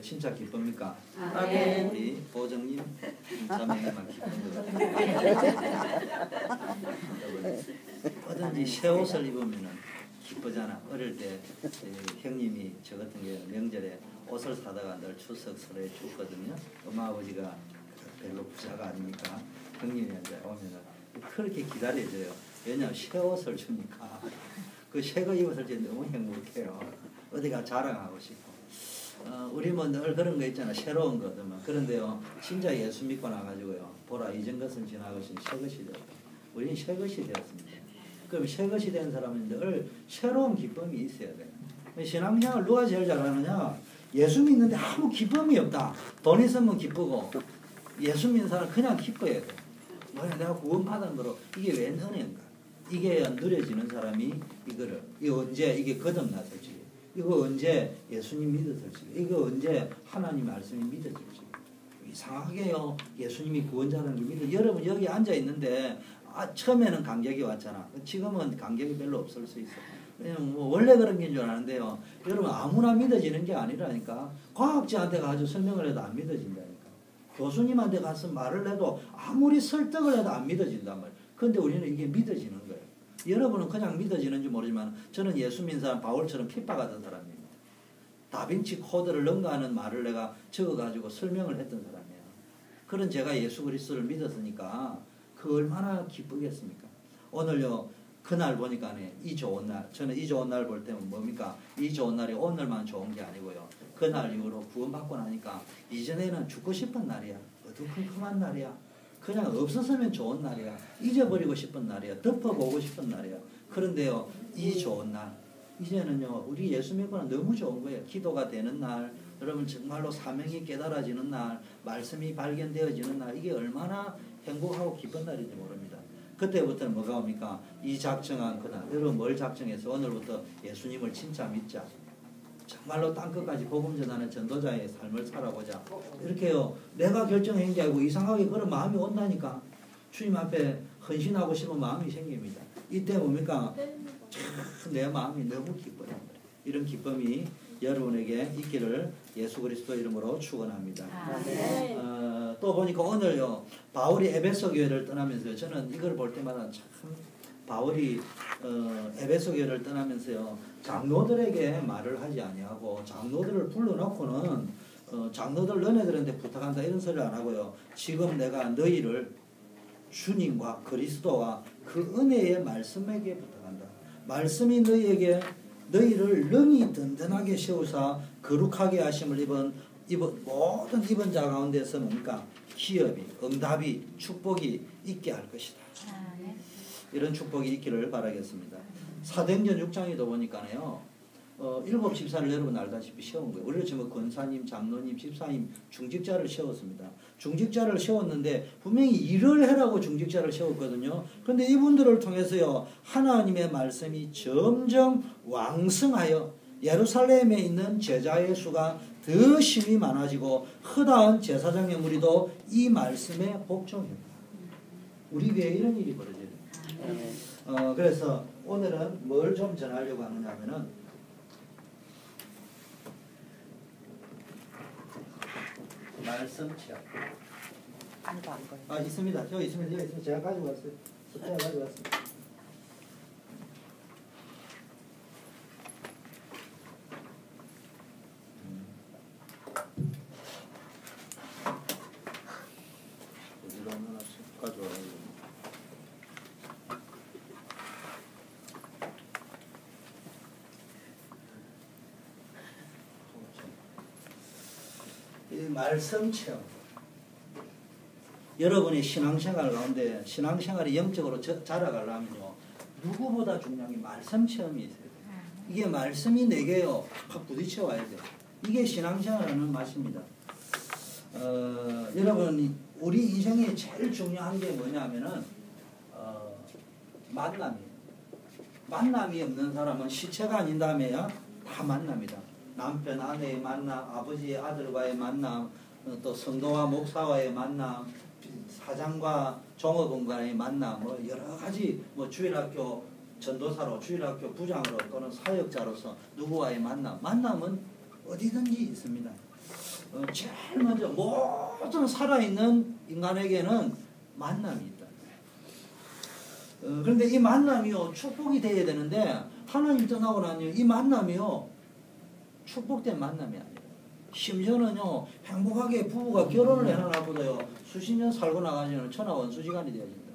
진짜 기쁩니까? 아멘. 우리 보정님 자매님만 기쁜 것 같아요. 뭐든지 새 옷을 입으면 기쁘잖아. 어릴 때 형님이 저 같은 경우 명절에 옷을 사다가 늘 추석 설에 줬거든요. 엄마 아버지가 별로 부자가 아니니까 형님이 이제 오면은 그렇게 기다려줘요. 왜냐하면 새 옷을 주니까 그 새 거 입었을 때 너무 행복해요. 어디가 자랑하고 싶고. 우리 뭐 늘 그런 거 있잖아. 새로운 거든. 그런데요, 진짜 예수 믿고 나가지고요, 보라 이전 것은 지나가신 새 것이 되었다. 우리는 새 것이 되었습니다. 그럼 새 것이 된 사람은 늘 새로운 기쁨이 있어야 돼요. 신앙생활 누가 제일 잘하느냐? 예수 믿는데 아무 기쁨이 없다. 돈 있으면 기쁘고, 예수 믿는 사람은 그냥 기뻐야 돼. 뭐야, 내가 구원받은 거로 이게 웬 은혜인가? 이게 누려지는 사람이 이거를, 이거 언제 이게 거듭났을지, 이거 언제 예수님 믿었을지, 이거 언제 하나님 말씀이 믿어질지. 이상하게요, 예수님이 구원자라는 걸 믿어. 여러분 여기 앉아 있는데 처음에는 감격이 왔잖아. 지금은 감격이 별로 없을 수 있어. 왜냐면 뭐 원래 그런 게 줄 아는데요, 여러분 아무나 믿어지는 게 아니라니까. 과학자한테 가서 설명을 해도 안 믿어진다니까. 교수님한테 가서 말을 해도 아무리 설득을 해도 안 믿어진단 말이에요. 그런데 우리는 이게 믿어지는 거예요. 여러분은 그냥 믿어지는지 모르지만 저는 예수 믿는 사람 바울처럼 핍박하던 사람입니다. 다빈치 코드를 능가하는 말을 내가 적어가지고 설명을 했던 사람이에요. 그런 제가 예수 그리스도를 믿었으니까 그 얼마나 기쁘겠습니까? 오늘요, 그날 보니까 이 좋은 날, 저는 이 좋은 날 볼 때는 뭡니까? 이 좋은 날이 오늘만 좋은 게 아니고요, 그날 이후로 구원받고 나니까 이전에는 죽고 싶은 날이야. 어두컴컴한 날이야. 그냥 없었으면 좋은 날이야. 잊어버리고 싶은 날이야. 덮어보고 싶은 날이야. 그런데요, 이 좋은 날, 이제는요, 우리 예수 믿고는 너무 좋은 거예요. 기도가 되는 날, 여러분 정말로 사명이 깨달아지는 날, 말씀이 발견되어지는 날, 이게 얼마나 행복하고 기쁜 날인지 모릅니다. 그때부터는 뭐가 옵니까? 이 작정한 그날, 여러분 뭘 작정해서 오늘부터 예수님을 진짜 믿자. 정말로 땅끝까지 복음 전하는 전도자의 삶을 살아보자. 이렇게요, 내가 결정한 게 아니고 이상하게 그런 마음이 온다니까. 주님 앞에 헌신하고 싶은 마음이 생깁니다. 이때 뭡니까? 참 내 마음이 너무 기뻐요. 이런 기쁨이 여러분에게 있기를 예수 그리스도 이름으로 축원합니다. 또 보니까 오늘요, 바울이 에베소 교회를 떠나면서요, 저는 이걸 볼 때마다 참 바울이 에베소 교회를 떠나면서요, 장로들에게 말을 하지 아니하고 장로들을 불러놓고는 장로들 너네들한테 부탁한다 이런 소리를 안 하고요, 지금 내가 너희를 주님과 그리스도와 그 은혜의 말씀에게 부탁한다. 말씀이 너희를 능히 든든하게 세우사 거룩하게 하심을 입은 모든 입은 자 가운데서 뭡니까? 기업이, 응답이, 축복이 있게 할 것이다. 이런 축복이 있기를 바라겠습니다. 사도행전 6장에도 보니까요, 7 집사를 여러분 알다시피 세운 거예요. 우리를 지금 권사님, 장로님, 집사님, 중직자를 세웠습니다. 중직자를 세웠는데 분명히 일을 해라고 중직자를 세웠거든요. 그런데 이분들을 통해서요, 하나님의 말씀이 점점 왕성하여 예루살렘에 있는 제자의 수가 더 심히 많아지고 허다한 제사장의 무리도 이 말씀에 복종합니다. 우리 교회에 이런 일이 벌어져요. 그래서 오늘은 뭘 좀 전하려고 하느냐 하면은, 말씀 체험. 있습니다. 저기 있습니다. 제가 가지고 왔어요. 제가 가지고 왔어요. 말씀 체험. 여러분의 신앙생활 가운데 신앙생활이 영적으로 자라가려면요, 누구보다 중요한 게 말씀 체험이 있어야 돼요. 이게 말씀이 내게요 팍 부딪혀 와야 돼요. 이게 신앙생활하는 맛입니다. 여러분, 우리 인생에 제일 중요한 게 뭐냐면은 만남이에요. 만남이 없는 사람은 시체가 아닌 다음에야 다 만납니다. 남편 아내의 만남, 아버지의 아들과의 만남, 또 성도와 목사와의 만남, 사장과 종업원과의 만남, 뭐 여러 가지, 뭐 주일학교 전도사로, 주일학교 부장으로 또는 사역자로서 누구와의 만남, 만남은 어디든지 있습니다. 제일 먼저 모든 살아있는 인간에게는 만남이 있다. 그런데 이 만남이요 축복이 되어야 되는데 하나님 떠나고 나니 이 만남이요 축복된 만남이 아니에요. 심지어는요 행복하게 부부가 결혼을 해놔보다요 수십 년 살고 나가지는 천하 원수지간이 되어진다.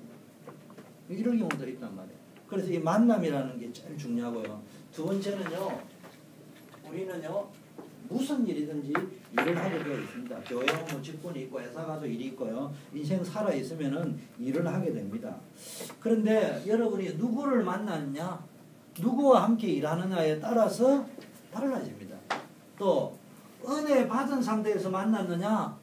이런 경우도 있단 말이에요. 그래서 이 만남이라는 게 제일 중요하고요. 두 번째는요 우리는요 무슨 일이든지 일을 하게 되어 있습니다. 교회 뭐 직분이 있고 회사 가서 일이 있고요. 인생 살아 있으면은 일을 하게 됩니다. 그런데 여러분이 누구를 만났냐, 누구와 함께 일하느냐에 따라서 달라집니다. 또 은혜 받은 상태에서 만났느냐,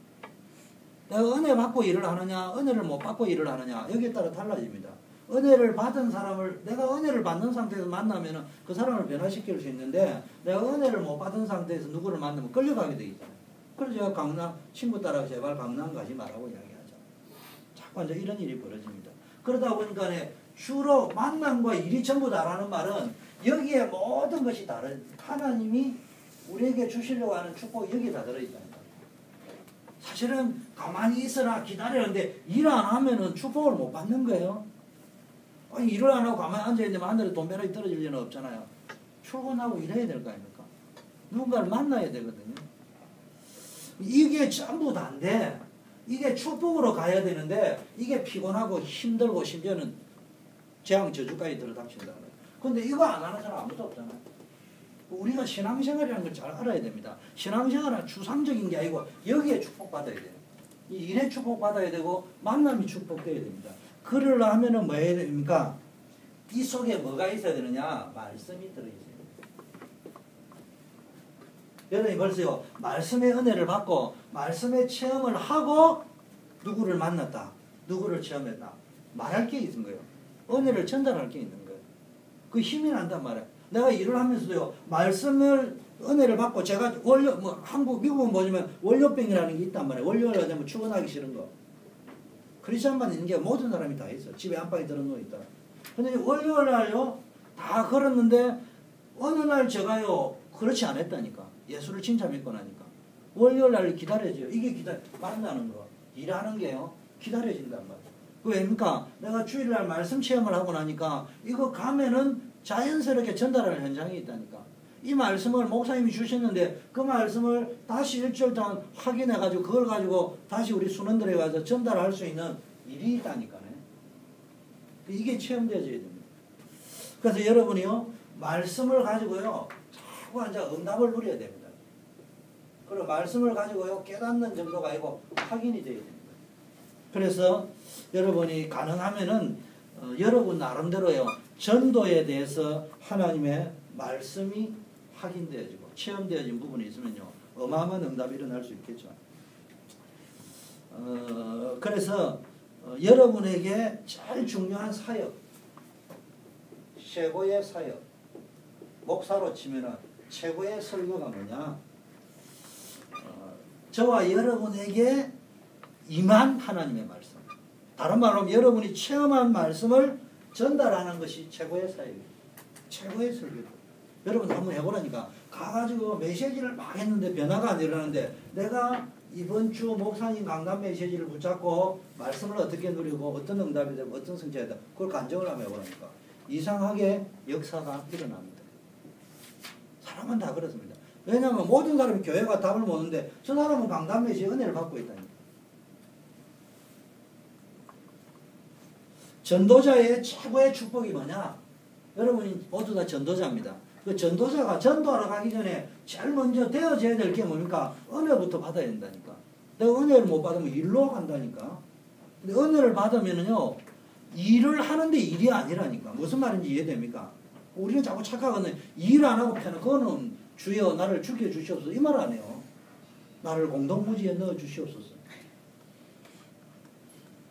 내가 은혜 받고 일을 하느냐, 은혜를 못 받고 일을 하느냐 여기에 따라 달라집니다. 은혜를 받은 사람을 내가 은혜를 받는 상태에서 만나면 그 사람을 변화시킬 수 있는데 내가 은혜를 못 받은 상태에서 누구를 만나면 끌려가게 되잖아요. 그래서 제가 강남 친구 따라 제발 강남 가지 말라고 이야기하죠. 자꾸 이제 이런 일이 벌어집니다. 그러다 보니까 주로 만남과 일이 전부 다라는 말은 여기에 모든 것이 다른 하나님이 우리에게 주시려고 하는 축복이 여기에 다 들어있다는 거예요. 사실은 가만히 있어라 기다리는데 일 안 하면은 축복을 못 받는 거예요. 아니 일을 안 하고 가만히 앉아있는데 하늘에 돈벼락이 떨어질 리는 없잖아요. 출근하고 일해야 될 거 아닙니까? 누군가를 만나야 되거든요. 이게 전부 다인데 이게 축복으로 가야 되는데 이게 피곤하고 힘들고 심지어는 재앙 저주까지 들어닥친다는 거예요. 근데 이거 안 하는 사람 아무도 없잖아요. 우리가 신앙생활이라는 걸 잘 알아야 됩니다. 신앙생활은 추상적인 게 아니고 여기에 축복받아야 돼요. 이 일에 축복받아야 되고 만남이 축복돼야 됩니다. 그러려 하면은 뭐 해야 됩니까? 이 속에 뭐가 있어야 되느냐? 말씀이 들어있어요. 여러분이 벌써요, 말씀의 은혜를 받고, 말씀의 체험을 하고, 누구를 만났다, 누구를 체험했다. 말할 게 있는 거예요. 은혜를 전달할 게 있는 거예요. 그 힘이 난단 말이에요. 내가 일을 하면서도요, 말씀을, 은혜를 받고, 제가 한국, 미국은 뭐냐면, 월요병이라는 게 있단 말이에요. 월요일 하자면 출근하기 싫은 거. 크리스천만 있는 게 모든 사람이 다 있어. 집에 안방에 들어누워 있다. 근데 월요일 날요, 다 걸었는데, 어느 날 제가요, 그렇지 않았다니까. 예수를 진짜 믿고 나니까. 월요일 날 기다려져요. 이게 만나는 거. 일하는 게요, 기다려진단 말이에요. 왜입니까? 내가 주일날 말씀 체험을 하고 나니까, 이거 가면은 자연스럽게 전달하는 현장이 있다니까. 이 말씀을 목사님이 주셨는데 그 말씀을 다시 일주일 동안 확인해가지고 그걸 가지고 다시 우리 순원들에 가서 전달할 수 있는 일이 있다니까요. 이게 체험되어져야 됩니다. 그래서 여러분이요 말씀을 가지고요 자꾸 앉아 응답을 누려야 됩니다. 그리고 말씀을 가지고요 깨닫는 정도가 아니고 확인이 되어야 됩니다. 그래서 여러분이 가능하면은 여러분 나름대로요 전도에 대해서 하나님의 말씀이 확인되어지고 체험되어진 부분이 있으면요 어마어마한 응답이 일어날 수 있겠죠. 그래서 여러분에게 제일 중요한 사역, 최고의 사역, 목사로 치면은 최고의 설교가 뭐냐? 저와 여러분에게 임한 하나님의 말씀. 다른 말로 하면 여러분이 체험한 말씀을 전달하는 것이 최고의 사역이에요. 최고의 설교. 여러분 한번 해보라니까. 가가지고 메시지를 막 했는데 변화가 안 일어나는데 내가 이번 주 목사님 강단 메시지를 붙잡고 말씀을 어떻게 누리고 어떤 응답이 되고 어떤 성취가 되고 그걸 간증을 한번 해보라니까. 이상하게 역사가 일어납니다. 사람은 다 그렇습니다. 왜냐하면 모든 사람이 교회가 답을 못 오는데 저 사람은 강단 메시지 은혜를 받고 있다니까. 전도자의 최고의 축복이 뭐냐? 여러분이 모두 다 전도자입니다. 그 전도자가 전도하러 가기 전에 제일 먼저 되어져야 될 게 뭡니까? 은혜부터 받아야 된다니까. 내가 은혜를 못 받으면 일로 간다니까. 근데 은혜를 받으면은요, 일을 하는데 일이 아니라니까. 무슨 말인지 이해됩니까? 우리는 자꾸 착각하거든요. 일 안 하고 패는 그거는 주여 나를 죽여주시옵소서 이 말 안 해요. 나를 공동무지에 넣어주시옵소서.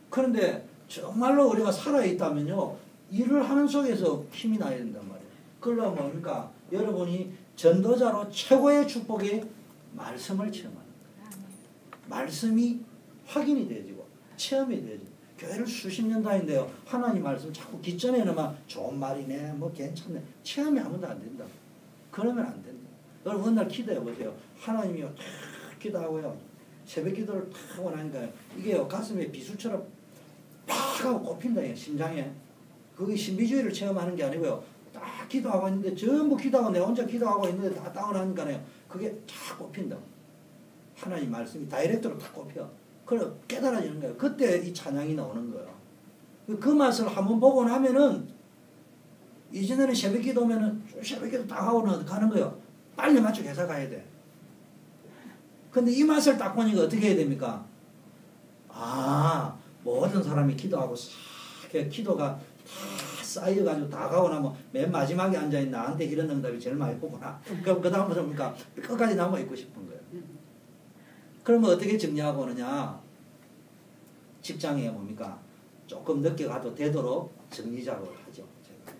그런데 정말로 우리가 살아있다면요, 일을 하는 속에서 힘이 나야 된단 말이에요. 그러려면 뭡니까? 여러분이 전도자로 최고의 축복이 말씀을 체험하는 거예요. 말씀이 확인이 되어지고 체험이 되어지고 교회를 수십 년 다니는데요. 하나님 말씀 자꾸 기전에는 막 좋은 말이네 뭐 괜찮네 체험이 아무도 안 된다. 그러면 안 된다. 여러분 어느 날 기도해 보세요. 하나님이 기도하고요. 새벽 기도를 탁 하고 나니까 이게요 가슴에 비수처럼 팍 하고 꼽힌다 심장에. 그게 신비주의를 체험하는 게 아니고요. 딱 기도하고 있는데 전부 기도하고 내가 혼자 기도하고 있는데 다 다운하니까요. 그게 탁 꼽힌다. 하나님 말씀이 다이렉트로 탁 꼽혀. 그래 깨달아지는 거예요. 그때 이 찬양이 나오는 거예요. 그 맛을 한번 보고 나면은 이전에는 새벽 기도면은 새벽 기도 딱 하고 가는 거예요. 빨리 맞춰 회사 가야 돼. 근데 이 맛을 딱 보니까 어떻게 해야 됩니까? 아, 모든 사람이 기도하고 싹 기도가 다 쌓여가지고 다 가고 나면 맨 마지막에 앉아있는 나한테 이런 응답이 제일 많이 오구나. 그럼 그 다음부터 뭡니까? 끝까지 남아있고 싶은 거예요. 그러면 어떻게 정리하고 오느냐? 직장에 뭡니까? 조금 늦게 가도 되도록 정리 작업을 하죠. 제가.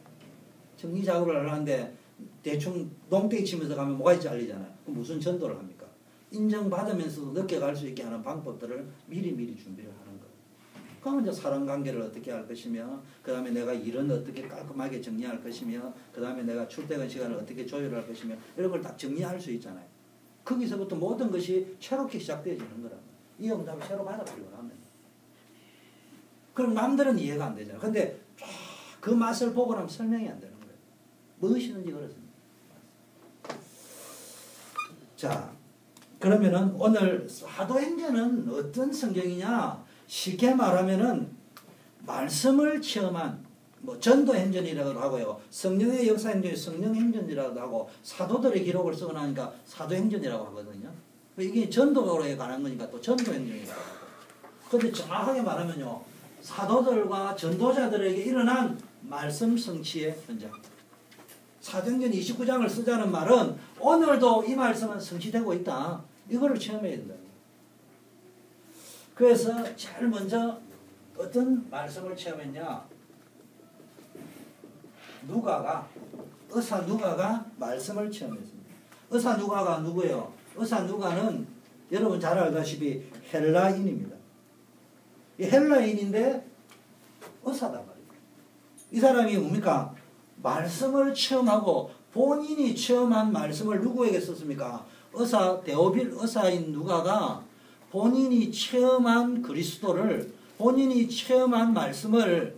정리 작업을 하는데 대충 농땡이 치면서 가면 뭐가 잘리잖아요. 그럼 무슨 전도를 합니까? 인정받으면서도 늦게 갈 수 있게 하는 방법들을 미리미리 준비를 하는 거예요. 그러면 이제 사람관계를 어떻게 할 것이며 그 다음에 내가 일은 어떻게 깔끔하게 정리할 것이며 그 다음에 내가 출퇴근 시간을 어떻게 조율할 것이며 이런 걸 딱 정리할 수 있잖아요. 거기서부터 모든 것이 새롭게 시작되어지는 거라고. 이 응답을 새로 받아보려고 하면. 그럼 남들은 이해가 안 되잖아요. 근데 그 맛을 보고 나면 설명이 안 되는 거예요. 무엇이든지 그렇습니다. 자, 그러면은 오늘 사도행전은 어떤 성경이냐? 쉽게 말하면은 말씀을 체험한 뭐 전도행전이라고도 하고요. 성령의 역사행전이 성령행전이라고도 하고 사도들의 기록을 쓰고 나니까 사도행전이라고 하거든요. 이게 전도에 관한 거니까 또 전도행전이라고 하고. 그런데 정확하게 말하면요. 사도들과 전도자들에게 일어난 말씀 성취의 현장. 사도행전 29장을 쓰자는 말은 오늘도 이 말씀은 성취되고 있다. 이거를 체험해야 된다. 그래서 제일 먼저 어떤 말씀을 체험했냐? 의사 누가가 말씀을 체험했습니다. 의사 누가가 누구예요? 의사 누가는 여러분 잘 알다시피 헬라인입니다. 이 헬라인인데 의사단 말이에요. 이 사람이 뭡니까? 말씀을 체험하고 본인이 체험한 말씀을 누구에게 썼습니까? 의사 데오빌 의사인 누가가 본인이 체험한 그리스도를 본인이 체험한 말씀을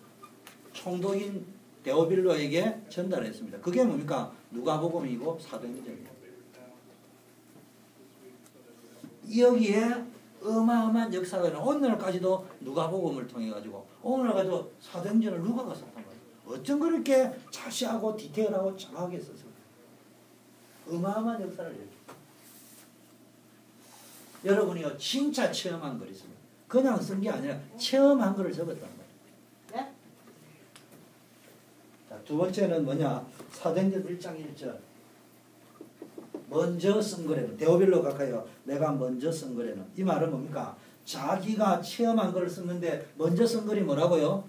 총독인 데오빌로에게 전달했습니다. 그게 뭡니까? 누가복음이고 사도행전입니다. 여기에 어마어마한 역사가 있는 오늘까지도 누가복음을 통해 가지고 오늘까지도 사도행전을 누가가 썼단 말이에요. 어쩜 그렇게 자세하고 디테일하고 정확하게 썼을까? 어마어마한 역사를 이렇게. 여러분이요 진짜 체험한 걸 있습니다. 그냥 쓴 게 아니라 체험한 거를 적었단 말이에요. 네? 자, 두 번째는 뭐냐? 사도행전 1장 1절. 먼저 쓴 거래는 데오빌로 가까이요. 내가 먼저 쓴 거래는 이 말은 뭡니까? 자기가 체험한 걸 썼는데 먼저 쓴 글이 뭐라고요?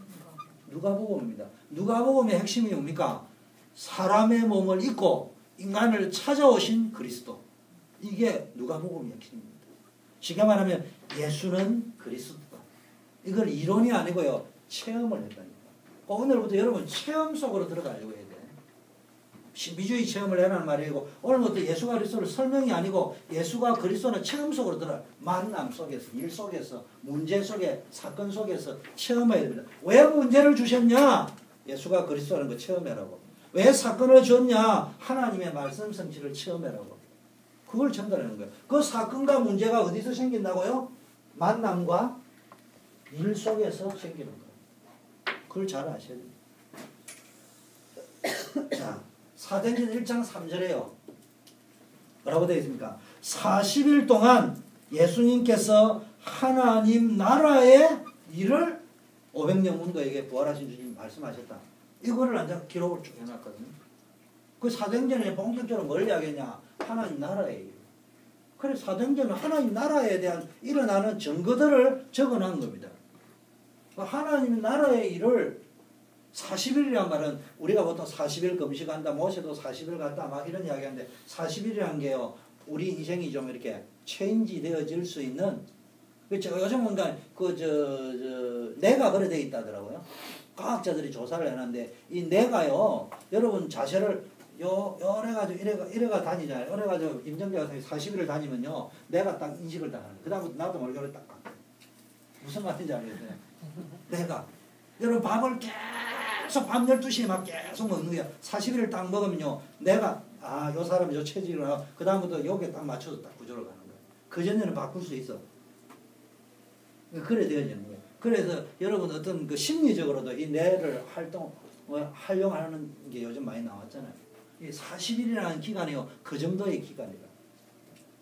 누가복음입니다. 누가복음의 핵심이 뭡니까? 사람의 몸을 입고 인간을 찾아오신 그리스도. 이게 누가복음의 핵심입니다. 쉽게 말하면 예수는 그리스도다. 이걸 이론이 아니고요. 체험을 했다니까. 오늘부터 여러분 체험 속으로 들어가려고 해야 돼. 신비주의 체험을 해라는 말이고 오늘부터 예수가 그리스도를 설명이 아니고 예수가 그리스도는 체험 속으로 들어가요. 만남 속에서 일 속에서 문제 속에 사건 속에서 체험해야 됩니다. 왜 문제를 주셨냐? 예수가 그리스도라는 거 체험해라고. 왜 사건을 줬냐? 하나님의 말씀 성취를 체험해라고. 그걸 전달하는 거예요. 그 사건과 문제가 어디서 생긴다고요? 만남과 일 속에서 생기는 거예요. 그걸 잘 아셔야 됩니다. 자, 사도행전 1장 3절에요. 뭐라고 되어 있습니까? 40일 동안 예수님께서 하나님 나라의 일을 500명 문도에게 부활하신 주님 말씀하셨다. 이거를 앉아 기록을 쭉 해놨거든요. 그 사도행전에 본격적으로 뭘 이야기했냐? 하나님 나라의 일. 그래 사도행전은 하나님 나라에 대한 일어나는 증거들을 적어놓은 겁니다. 하나님 나라의 일을 40일이란 말은 우리가 보통 40일 금식한다, 모세도 40일 갔다 막 이런 이야기 하는데 40일이란 게요. 우리 인생이 좀 이렇게 체인지 되어질 수 있는 그렇죠. 요즘 뭔가 뇌가 그래 돼 있다더라고요. 과학자들이 조사를 해놨는데 이 뇌가요. 여러분 자세를 이래가지고 이래가 다니잖아요. 이래가지고 임정자가 40일을 다니면요. 내가 딱 인식을 딱 하는 거예요. 그 다음부터 나도 모르게 딱 바꿔요. 무슨 말인지 알겠어요? 내가 여러분 밥을 계속 밤 12시에 막 계속 먹는 거야. 40일을 딱 먹으면요. 내가 요 사람이 요 체질이라 그 다음부터 여기에 딱 맞춰서 딱 구조를 가는 거예요. 그전에는 바꿀 수 있어. 그래 되어지는 거예요. 그래서 여러분 어떤 그 심리적으로도 이 뇌를 활용하는 게 요즘 많이 나왔잖아요. 이 40일이라는 기간이요. 그 정도의 기간이라.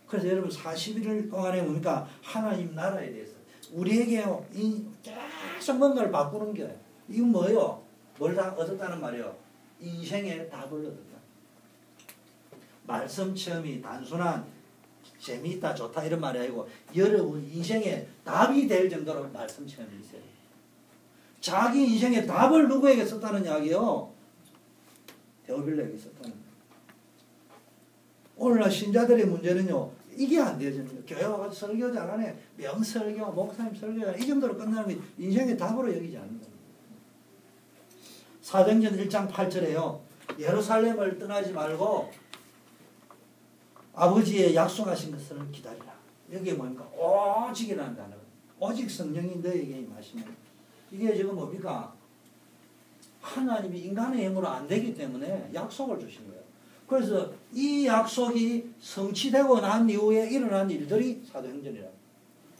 그래서 여러분 40일 동안에 뭡니까? 하나님 나라에 대해서 우리에게요. 계속 뭔가를 바꾸는 게 이건 뭐예요? 뭘 다 얻었다는 말이에요. 인생의 답을 얻었다. 말씀 체험이 단순한 재미있다 좋다 이런 말이 아니고 여러분 인생의 답이 될 정도로 말씀 체험이 있어요. 자기 인생의 답을 누구에게 썼다는 이야기요? 데오빌레에게 썼다는 거예요. 오늘날 신자들의 문제는요. 이게 안 되어지는 거예요. 교회 와서 설교 잘하네. 명설교, 목사님 설교 잘하네. 이 정도로 끝나는 게 인생의 답으로 여기지 않는 거예요. 사도행전 1장 8절에요. 예루살렘을 떠나지 말고 아버지의 약속하신 것을 기다리라. 여기에 뭡니까? 오직이라는 단어가. 오직 성령이 너에게 임하시면. 이게 지금 뭡니까? 하나님이 인간의 힘으로 안 되기 때문에 약속을 주신 거예요. 그래서 이 약속이 성취되고 난 이후에 일어난 일들이 사도행전이라.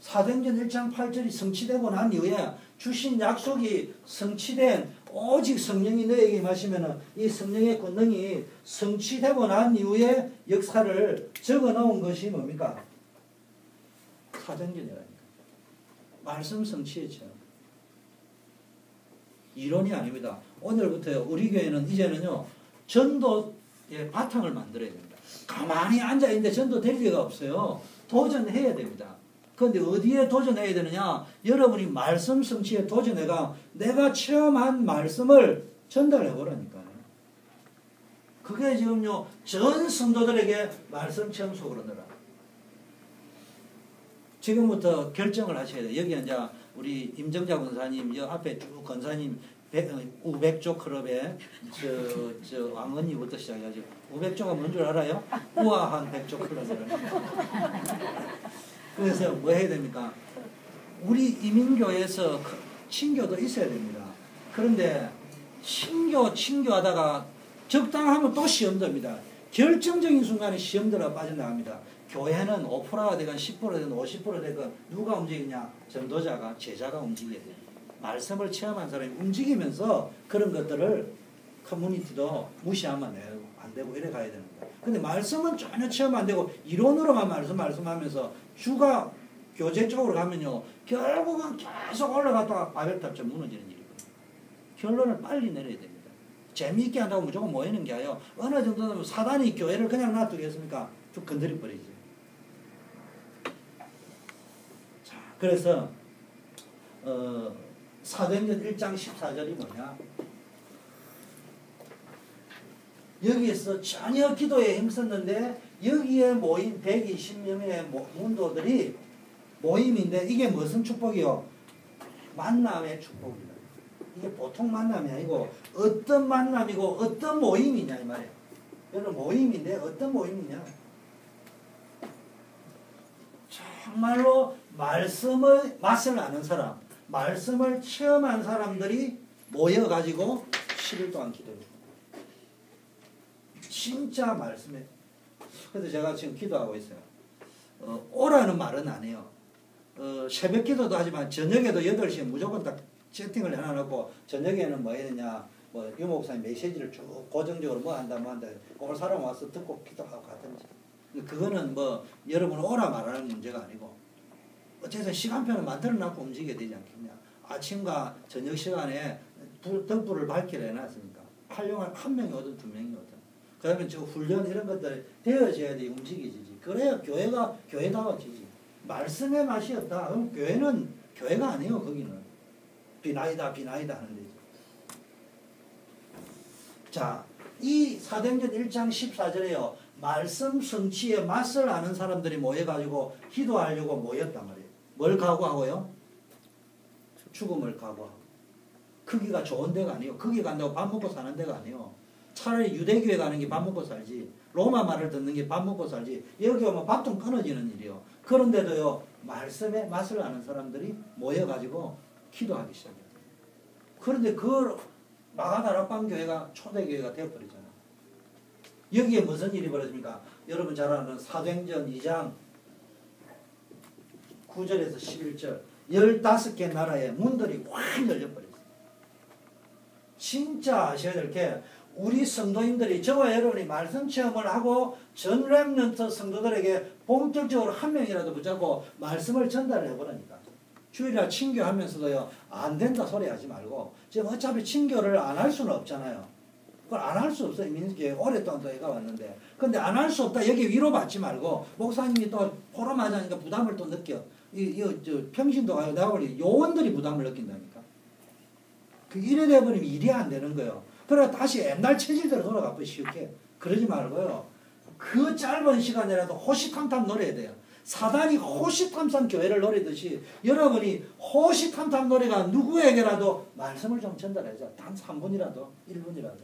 사도행전 1장 8절이 성취되고 난 이후에 주신 약속이 성취된 오직 성령이 너에게 임하시면 이 성령의 권능이 성취되고 난 이후에 역사를 적어놓은 것이 뭡니까? 사도행전이라니까. 말씀 성취의 체험. 이론이 아닙니다. 오늘부터요. 우리 교회는 이제는요. 전도의 바탕을 만들어야 됩니다. 가만히 앉아있는데 전도 될 리가 없어요. 도전해야 됩니다. 그런데 어디에 도전해야 되느냐? 여러분이 말씀 성취에 도전해가 내가 체험한 말씀을 전달해보라니까요. 그게 지금요. 전 성도들에게 말씀 체험 속으로 넣어라. 지금부터 결정을 하셔야 돼요. 여기 이제 우리 임정자 권사님, 여 앞에 쭉 권사님 우백조 클럽에 저 왕언니부터 시작해가지고 우백조가 뭔 줄 알아요? 우아한 백조 클럽이라는. 그래서 뭐 해야 됩니까? 우리 이민교에서 친교도 있어야 됩니다. 그런데 친교하다가 적당하면 또 시험 듭니다. 결정적인 순간에 시험 들어 빠져나갑니다. 교회는 5%가 되건 10% 되건 50% 되건 누가 움직이냐? 전도자가 제자가 움직여야 돼요. 말씀을 체험한 사람이 움직이면서 그런 것들을 커뮤니티도 무시하면 안 되고 이래 가야 되는 거예요. 근데 말씀은 전혀 체험 안 되고 이론으로만 말씀하면서 주가 교제 쪽으로 가면요. 결국은 계속 올라갔다가 바벨탑처럼 무너지는 일이거든요. 결론을 빨리 내려야 됩니다. 재미있게 한다고 무조건 모이는 게 아니에요. 어느 정도 되면 사단이 교회를 그냥 놔두겠습니까? 쭉 건드려 버리죠. 자, 그래서 사도행전 1장 14절이 뭐냐? 여기에서 전혀 기도에 힘썼는데 여기에 모인 120여 명의 문도들이 모임인데 이게 무슨 축복이요? 만남의 축복이다. 이게 보통 만남이 아니고 어떤 만남이고 어떤 모임이냐 이 말이에요. 여러분 모임인데 어떤 모임이냐? 정말로 말씀의 맛을 아는 사람, 말씀을 체험한 사람들이 모여가지고 10일 동안 기도해요. 진짜 말씀에. 그래서 제가 지금 기도하고 있어요. 오라는 말은 안 해요. 새벽 기도도 하지만 저녁에도 8시에 무조건 딱 채팅을 해놔놓고 저녁에는 뭐 해야 되냐. 뭐 유목사님 메시지를 쭉 고정적으로 뭐 한다. 오늘 사람 와서 듣고 기도하고 가든지. 그거는 뭐 여러분 오라 말하는 문제가 아니고 어쨌든 시간표를 만들어놓고 움직여야 되지 않겠냐. 아침과 저녁 시간에 등불을 밝히려 해놨으니까 활용할 한 명이 오든 두 명이 오든 그 다음에 저 훈련 이런 것들 되어져야 돼. 움직이지지. 그래야 교회가 교회다워지지. 말씀의 맛이 없다. 그럼 교회는 교회가 아니에요. 거기는 비나이다 하는 데죠. 자, 이 사도행전 1장 14절에요. 말씀 성취의 맛을 아는 사람들이 모여가지고 기도하려고 모였단 말이에요. 뭘 각오하고요? 죽음을 각오하고. 거기가 좋은 데가 아니에요. 거기 간다고 밥 먹고 사는 데가 아니에요. 차라리 유대교회 가는 게 밥 먹고 살지. 로마 말을 듣는 게 밥 먹고 살지. 여기 오면 밥 좀 끊어지는 일이요. 그런데도요. 말씀의 맛을 아는 사람들이 모여가지고 기도하기 시작해요. 그런데 그 마가다락방 교회가 초대교회가 되어버리잖아요. 여기에 무슨 일이 벌어집니까? 여러분 잘 아는 사도행전 2장 9절에서 11절 15개 나라의 문들이 확 열려버렸어요. 진짜 아셔야 될 게 우리 성도인들이 저와 여러분이 말씀 체험을 하고 전 렘넌트 성도들에게 본격적으로 한 명이라도 붙잡고 말씀을 전달을 해보라니까. 주일날 친교하면서도요. 안 된다 소리 하지 말고 지금 어차피 친교를 안 할 수는 없잖아요. 그걸 안 할 수 없어요. 민주교회 오랫동안 또 애가 왔는데. 근데 안 할 수 없다. 여기 위로받지 말고 목사님이 또 포럼하자니까 부담을 또 느껴. 평신도 가요. 내가 보니 요원들이 부담을 느낀다니까. 그 이래 돼버리면 일이 안 되는 거예요. 그래 다시 옛날 체질대로 돌아가 버 쉽게. 그러지 말고요. 그 짧은 시간이라도 호시탐탐 노려야 돼요. 사단이 호시탐탐 교회를 노리듯이 여러분이 호시탐탐 노래가 누구에게라도 말씀을 좀 전달해줘. 단 3분이라도 1분이라도.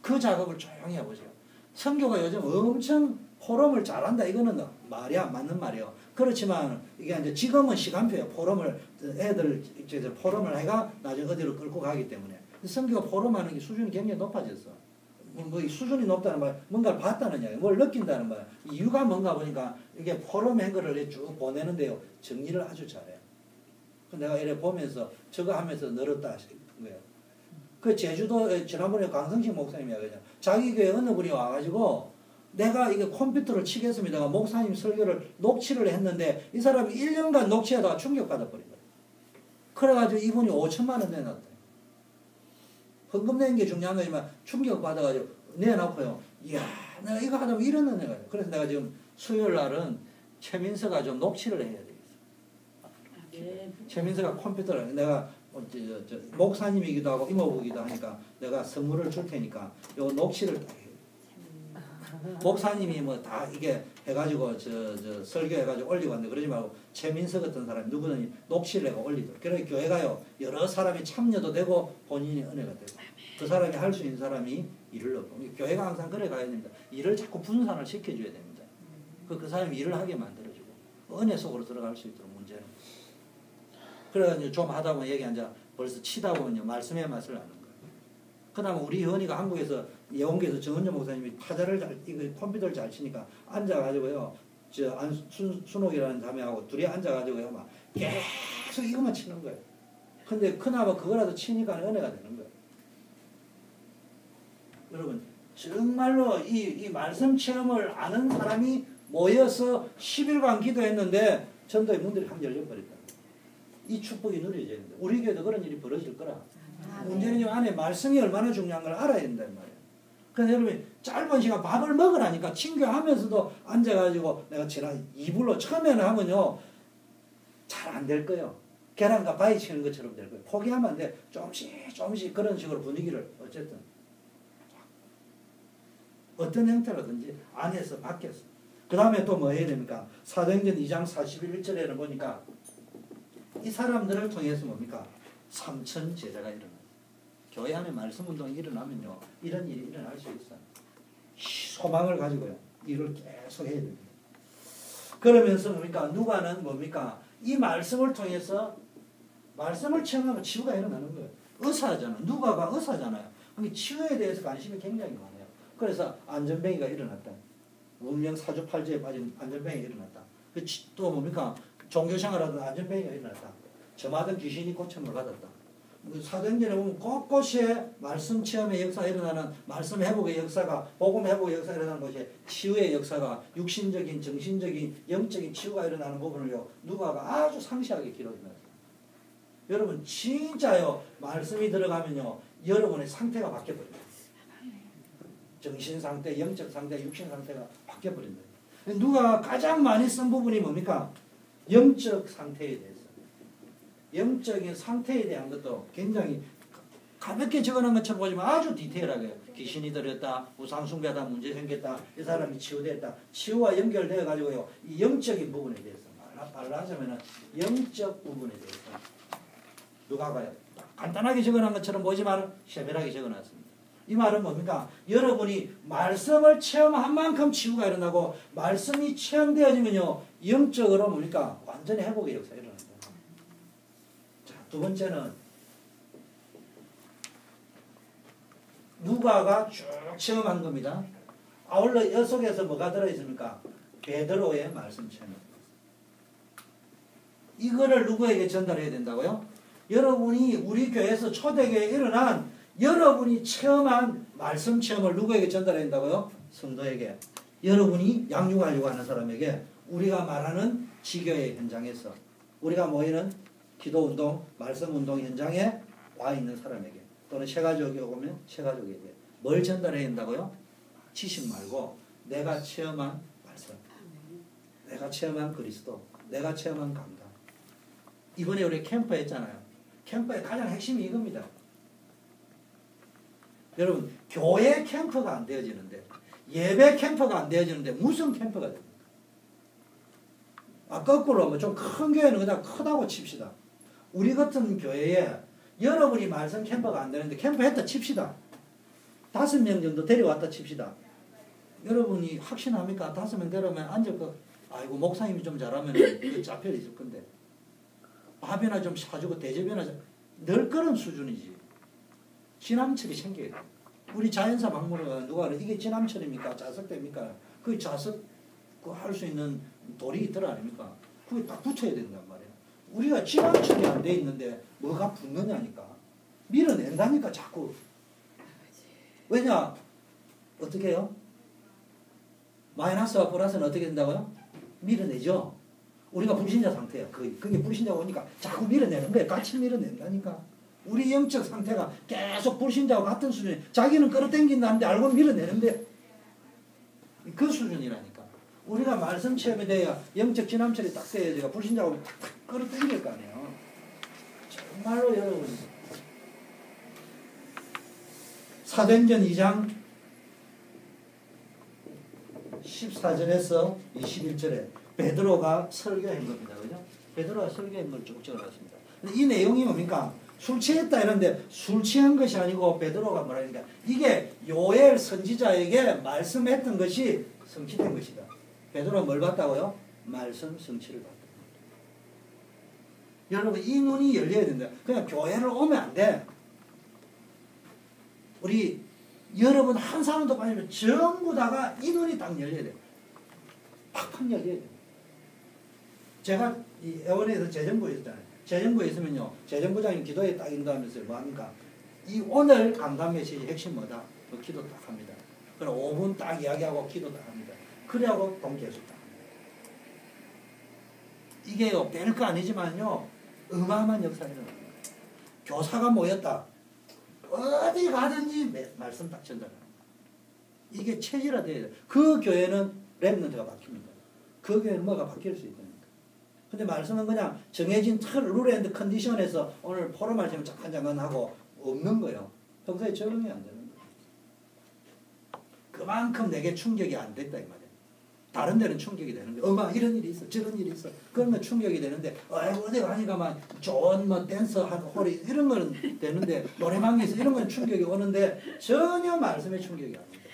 그 작업을 조용히 해보세요. 선교가 요즘 엄청 포럼을 잘한다. 이거는 말이야 맞는 말이에요. 그렇지만 이게 이제 지금은 시간표예요. 포럼을 애들 이제 포럼을 해가 나중에 어디로 끌고 가기 때문에 선교가 포럼하는 게 수준이 굉장히 높아졌어. 뭐 수준이 높다는 말, 뭔가를 봤다는 이야기, 뭘 느낀다는 말. 이유가 뭔가 보니까 이게 포럼한 거를 쭉 보내는데요. 정리를 아주 잘해요. 내가 이래 보면서 저거 하면서 늘었다 하시는 거예요. 그 제주도 지난번에 강성식 목사님이 이야기하잖아요. 자기 교회 어느 분이 와가지고 내가 이게 컴퓨터를 치겠습니다. 목사님 설교를 녹취를 했는데 이 사람이 1년간 녹취하다가 충격받아 버린 거예요. 그래가지고 이분이 5천만 원 내놨대. 헌금 내는 게 중요한 거지만 충격받아가지고 내놓고요. 이야, 내가 이거 하다 보면 이런 은혜가. 그래서 내가 지금 수요일 날은 최민서가 좀 녹취를 해야 되겠어. 최민서가 컴퓨터를 내가 목사님이기도 하고 이모부기도 하니까 내가 선물을 줄 테니까 요 녹취를 딱 해요. 목사님이 뭐 다 이게 해가지고 설교해가지고 올리고 왔는데 그러지 말고 최민서 같은 사람이 누구든지 녹취를 해가 올리도록. 그러니까 교회가요 여러 사람이 참여도 되고 본인이 은혜가 되고 그 사람이 할 수 있는 사람이 일을 넣고 교회가 항상 그래 가야 됩니다. 일을 자꾸 분산을 시켜줘야 됩니다. 그 사람이 일을 하게 만들어주고 은혜 속으로 들어갈 수 있도록 문제는. 그래가지고 좀 하다 보면 얘기 앉아 벌써 치다 보면요 말씀의 맛을 아는 거예요. 그 다음에 우리 현이가 한국에서 예원교에서 정은정 목사님이 타자를 이거 컴퓨터를 잘 치니까 앉아가지고요 순옥이라는 자매하고 둘이 앉아가지고요 막 계속 이것만 치는 거예요. 근데 그나마 그거라도 치니까 은혜가 되는 거예요. 여러분 정말로 이 말씀 체험을 아는 사람이 모여서 10일간 기도했는데 전도의 문들이 한번 열려버렸다. 이 축복이 누려져야 된다. 우리 교회도 그런 일이 벌어질 거라. 문제는 이 안에 말씀이 얼마나 중요한 걸 알아야 된단 말이에요. 그래서 여러분 짧은 시간 밥을 먹으라니까 친교하면서도 앉아가지고 내가 지난 이불로 처음에는 하면요 잘 안 될 거예요. 계란과 바위 치는 것처럼 될 거예요. 포기하면 안 돼. 조금씩 그런 식으로 분위기를 어쨌든 어떤 형태로든지 안에서 밖에서. 그 다음에 또 뭐 해야 됩니까? 사도행전 2장 41절에는 보니까 이 사람들을 통해서 뭡니까? 3천 제자가 일어나요. 교회 안에 말씀 운동이 일어나면요 이런 일이 일어날 수 있어요. 소망을 가지고요 일을 계속 해야 됩니다. 그러면서 뭡니까? 누가는 뭡니까? 이 말씀을 통해서 말씀을 체험하면 치유가 일어나는 거예요. 의사잖아. 누가가 의사잖아요. 그러니까 치유에 대해서 관심이 굉장히 많아요. 그래서 안전뱅이가 일어났다. 문명 사주팔자에 빠진 안전뱅이가 일어났다. 또 뭡니까? 종교생활하던 안전뱅이가 일어났다. 저마다 귀신이 고침을 받았다. 사도행전에 보면 곳곳에 말씀 체험의 역사가 일어나는 말씀 회복의 역사가 복음 회복의 역사가 일어나는 곳에 치유의 역사가 육신적인 정신적인 영적인 치유가 일어나는 부분을요 누가가 아주 상세하게 기록해놨어요. 여러분 진짜요 말씀이 들어가면요 여러분의 상태가 바뀌어버립니다. 정신 상태, 영적 상태, 육신 상태가 바뀌어버린다. 누가 가장 많이 쓴 부분이 뭡니까? 영적 상태에 대해서. 영적인 상태에 대한 것도 굉장히 가볍게 적어놓은 것처럼 보지만 아주 디테일하게 귀신이 들었다, 우상숭배하다, 문제 생겼다, 이 사람이 치유됐다, 치유와 연결되어 가지고요 이 영적인 부분에 대해서 말하자면 영적 부분에 대해서 누가가요 간단하게 적어놓은 것처럼 보지만 세밀하게 적어놨습니다. 이 말은 뭡니까? 여러분이 말씀을 체험한 만큼 치유가 일어나고 말씀이 체험되어지면요 영적으로 뭡니까? 완전히 회복의 역사가 일어납니다. 자, 두 번째는 누가가 쭉 체험한 겁니다. 아울러 이 속에서 뭐가 들어있습니까? 베드로의 말씀 체험. 이거를 누구에게 전달해야 된다고요? 여러분이 우리 교회에서 초대교회에 일어난 여러분이 체험한 말씀 체험을 누구에게 전달해야 된다고요? 성도에게. 여러분이 양육하려고 하는 사람에게 우리가 말하는 지교의 현장에서 우리가 모이는 기도운동, 말씀운동 현장에 와 있는 사람에게 또는 새가족이 오면 새가족에게 뭘 전달해야 된다고요? 지식 말고 내가 체험한 말씀, 내가 체험한 그리스도, 내가 체험한 감당. 이번에 우리 캠프 했잖아요. 캠프의 가장 핵심이 이겁니다. 여러분 교회 캠프가 안 되어지는데 예배 캠프가 안 되어지는데 무슨 캠프가 됩니까? 거꾸로 뭐 좀 큰 교회는 그냥 크다고 칩시다. 우리 같은 교회에 여러분이 말씀 캠프가 안 되는데 캠프 했다 칩시다. 5명 정도 데려왔다 칩시다. 여러분이 확신합니까? 5명 데려오면 앉을 거 아이고 목사님이 좀 잘하면 그 잡혀 있을 건데 밥이나 좀 사주고 대접이나 늘 그런 수준이지. 진암철이 생겨야 돼. 우리 자연사 박물관 누가 그래 이게 진암철입니까? 자석대입니까? 그 자석 그 할 수 있는 돌이 있더라 아닙니까? 그게 딱 붙여야 된단 말이야. 우리가 진암철이 안 돼 있는데 뭐가 붙느냐니까. 밀어낸다니까 자꾸. 왜냐? 어떻게 해요? 마이너스와 플러스는 어떻게 된다고요? 밀어내죠. 우리가 불신자 상태야. 그게 불신자가 오니까 자꾸 밀어내는 거예요. 같이 밀어낸다니까. 우리 영적 상태가 계속 불신자와 같은 수준에 자기는 끌어당긴다는데 알고 밀어내는데 그 수준이라니까. 우리가 말씀 체험에 대해 영적 진암철이 딱 돼야 돼가 불신자하고 탁 끌어당길 거 아니에요. 정말로 여러분 사도행전 2장 14절에서 21절에 베드로가 설교한 겁니다. 그죠? 베드로가 설교한 걸 쭉 적어놨습니다. 이 내용이 뭡니까? 술 취했다 이런데 술 취한 것이 아니고 베드로가 뭐라니까 이게 요엘 선지자에게 말씀했던 것이 성취된 것이다. 베드로가 뭘 봤다고요? 말씀 성취를 봤다. 여러분 이 눈이 열려야 된다. 그냥 교회를 오면 안 돼. 우리 여러분 한 사람도 빠지면 전부 다가 이 눈이 딱 열려야 돼. 팍팍 열려야 돼. 제가 이 애원에서 재정부에 있었잖아요. 재정부에 있으면요. 재정부장님 기도에 딱 인도하면서 뭐합니까? 이 오늘 강단 메시지 핵심 뭐다? 그 기도 딱 합니다. 그럼 5분 딱 이야기하고 기도 딱 합니다. 그래하고 동 계속 딱 합니다. 이게요. 별거 아니지만요. 어마어마한 역사가 일어납니다. 교사가 모였다. 어디 가든지 말씀 딱 전달합니다. 이게 체질화돼야 돼요. 그 교회는 랩런트가 바뀝니다. 그 교회는 뭐가 바뀔 수 있다니까. 근데 말씀은 그냥 정해진 룰 앤드 컨디션에서 오늘 포럼 말씀 잠깐 하고 없는 거예요. 평소에 적응이 안 되는 거예요. 그만큼 내게 충격이 안 됐다 이 말이에요. 다른 데는 충격이 되는데 이런 일이 있어 저런 일이 있어 그러면 충격이 되는데 어디 가니까만 좋은 뭐 댄서 한 홀이 이런 거는 되는데 노래방에서 이런 건 충격이 오는데 전혀 말씀에 충격이 안 됩니다.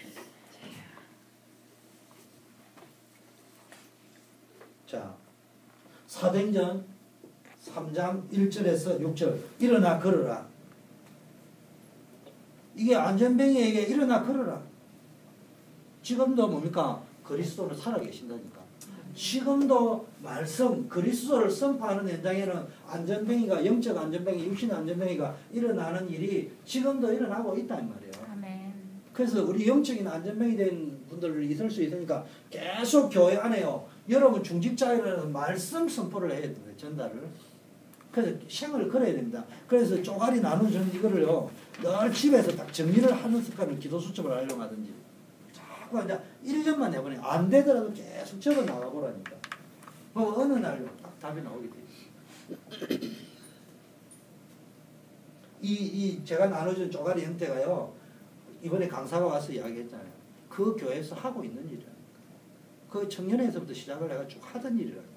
자 사도행전 3장 1절에서 6절 일어나 걸어라. 이게 안전뱅이에게 일어나 걸어라. 지금도 뭡니까? 그리스도는 살아계신다니까. 지금도 말씀 그리스도를 선포하는 현장에는 안전뱅이가 영적 안전뱅이 육신 안전뱅이가 일어나는 일이 지금도 일어나고 있단 말이에요. 아멘. 그래서 우리 영적인 안전뱅이 된 분들을 있을 수 있으니까 계속 교회 안에요. 여러분 중직자라는 말씀 선포를 해야 돼요. 전달을. 그래서 생을 걸어야 됩니다. 그래서 쪼가리 나누는 이거를요. 늘 집에서 딱 정리를 하는 습관을 기도 수첩을 하려고 하든지 자꾸 이제 1년만 해보니 안 되더라도 계속 적어 나가보라니까. 뭐 어느 날 딱 답이 나오게 돼. 이 제가 나눠준 쪼가리 형태가요. 이번에 강사가 와서 이야기했잖아요. 그 교회에서 하고 있는 일이라니까. 그 청년회에서부터 시작을 해가 쭉 하던 일이라니까.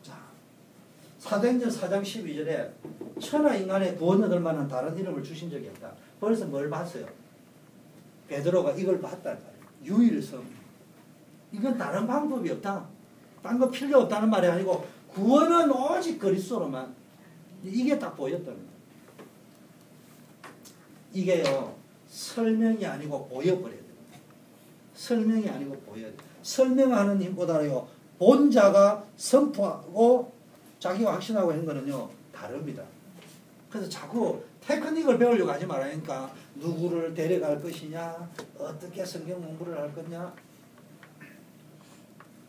자, 사도행전 4장 12절에 천하 인간의 구원 얻을 만한 다른 이름을 주신 적이 없다. 벌써 뭘 봤어요? 베드로가 이걸 봤단 말이에요. 유일성. 이건 다른 방법이 없다. 딴 거 필요 없다는 말이 아니고 구원은 오직 그리스도로만. 이게 딱 보였다는 거예요. 이게요. 설명이 아니고 보여버려야 돼요. 설명이 아니고 보여야 돼요. 설명하는 힘보다요. 본자가 선포하고 자기가 확신하고 있는 거는요. 다릅니다. 그래서 자꾸 테크닉을 배우려고 하지 말라니까 누구를 데려갈 것이냐, 어떻게 성경 공부를 할 거냐.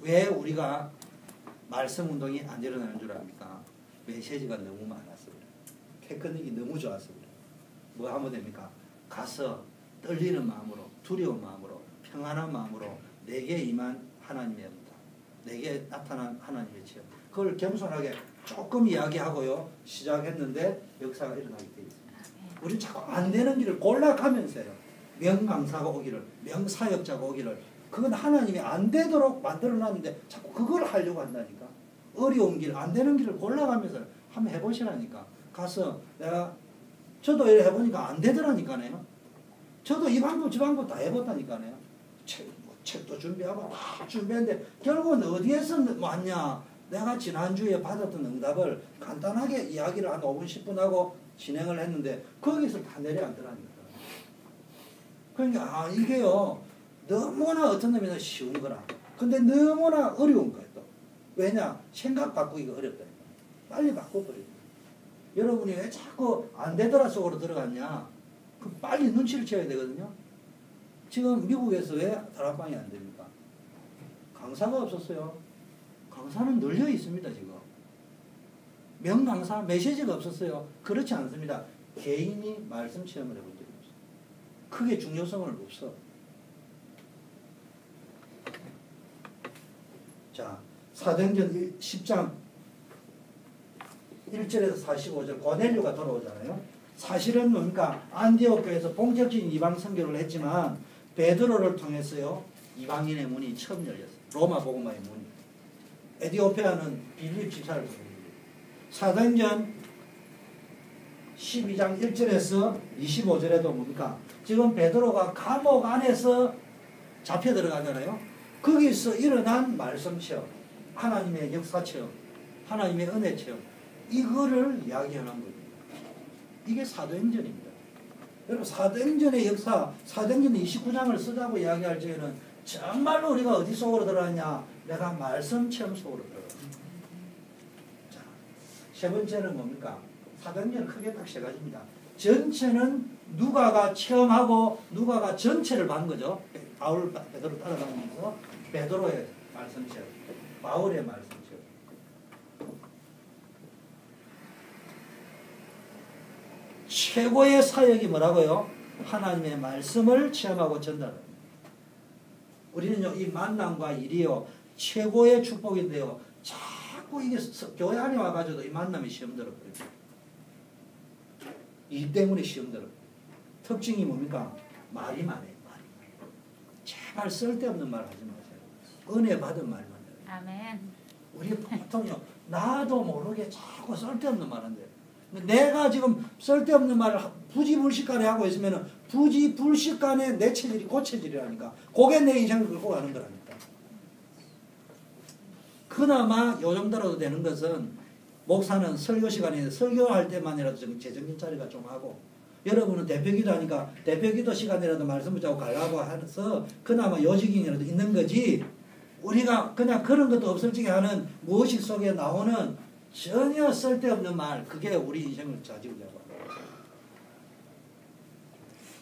왜 우리가 말씀 운동이 안 일어나는 줄 압니까? 메시지가 너무 많아서 그래요. 테크닉이 너무 좋아서 그래요. 뭐 하면 됩니까? 가서 떨리는 마음으로, 두려운 마음으로, 평안한 마음으로 내게 임한 하나님의 은다, 내게 나타난 하나님의 지혜, 그걸 겸손하게 조금 이야기하고요 시작했는데 역사가 일어나게 되어 있습니다. 우리 자꾸 안 되는 길을 골라가면서요. 명강사가 오기를, 명사역자가 오기를, 그건 하나님이 안 되도록 만들어놨는데 자꾸 그걸 하려고 한다니까. 어려운 길, 안 되는 길을 골라가면서 한번 해보시라니까. 가서 저도 이렇게 해보니까 안 되더라니까요. 저도 이 방법 저 방법 다 해봤다니까요. 책도 준비하고 다 준비했는데 결국은 어디에서 왔냐. 내가 지난주에 받았던 응답을 간단하게 이야기를 한 5분 10분 하고 진행을 했는데 거기서 다 내려앉더라니까. 그러니까 이게요 너무나 어떤 놈이나 쉬운 거라. 근데 너무나 어려운 거예요 또. 왜냐? 생각 바꾸기가 어렵다니까. 빨리 바꿔버려요. 여러분이 왜 자꾸 안 되더라 속으로 들어갔냐? 그 빨리 눈치를 채야 되거든요. 지금 미국에서 왜 다락방이 안 됩니까? 강사가 없었어요. 강사는 널려 있습니다 지금. 명강사 메시지가 없었어요. 그렇지 않습니다. 개인이 말씀 체험을 해본 적이 없어요. 크게 중요성을 없어. 자, 사도행전 10장 1절에서 45절 고넬료가 돌아오잖아요. 사실은 뭡니까? 안디옥교에서 본격적인 이방 선교를 했지만 베드로를 통해서요 이방인의 문이 처음 열렸어요. 로마 복음화의 문이. 에티오피아는 빌립 집사를 통해서. 사도행전 12장 1절에서 25절에도 뭡니까? 지금 베드로가 감옥 안에서 잡혀 들어가잖아요. 거기서 일어난 말씀 체험, 하나님의 역사 체험, 하나님의 은혜 체험, 이거를 이야기하는 겁니다. 이게 사도행전입니다. 여러분 사도행전의 역사, 사도행전 29장을 쓰자고 이야기할 적에는 정말로 우리가 어디 속으로 들어갔냐? 내가 말씀 체험 속으로 들어갔다. 자, 세 번째는 뭡니까? 사도행전은 크게 딱 세 가지입니다. 전체는 누가가 체험하고 누가가 전체를 본 거죠. 바울, 베드로 따라다니면서 베드로의 말씀 체험, 바울의 말씀 체험. 최고의 사역이 뭐라고요? 하나님의 말씀을 체험하고 전달합니다. 우리는요, 이 만남과 일이요, 최고의 축복인데요, 자꾸 이게 교회 안에 와가지고도 이 만남이 시험 들어버립니다. 이 때문에 시험 들어버립니다. 특징이 뭡니까? 말이 많아요, 말이. 제발 쓸데없는 말 하지 마세요. 은혜 받은 말만 해요. 아멘. 우리 보통요, 나도 모르게 자꾸 쓸데없는 말 한대요. 내가 지금 쓸데없는 말을 부지불식간에 하고 있으면 부지불식간에 내 체질이 그 체질이라니까. 그게 내 인생을 끌고 가는 거라니까. 그나마 요 정도라도 되는 것은 목사는 설교 시간에 설교할 때만이라도 좀 재정신 차리가 좀 하고, 여러분은 대표기도 하니까 대표기도 시간이라도 말씀 붙잡고 가려고 해서 그나마 요지경이라도 있는 거지. 우리가 그냥 그런 것도 없을 적에 하는 무의식 속에 나오는 전혀 쓸데없는 말, 그게 우리 인생을 좌지우지하고 합니다.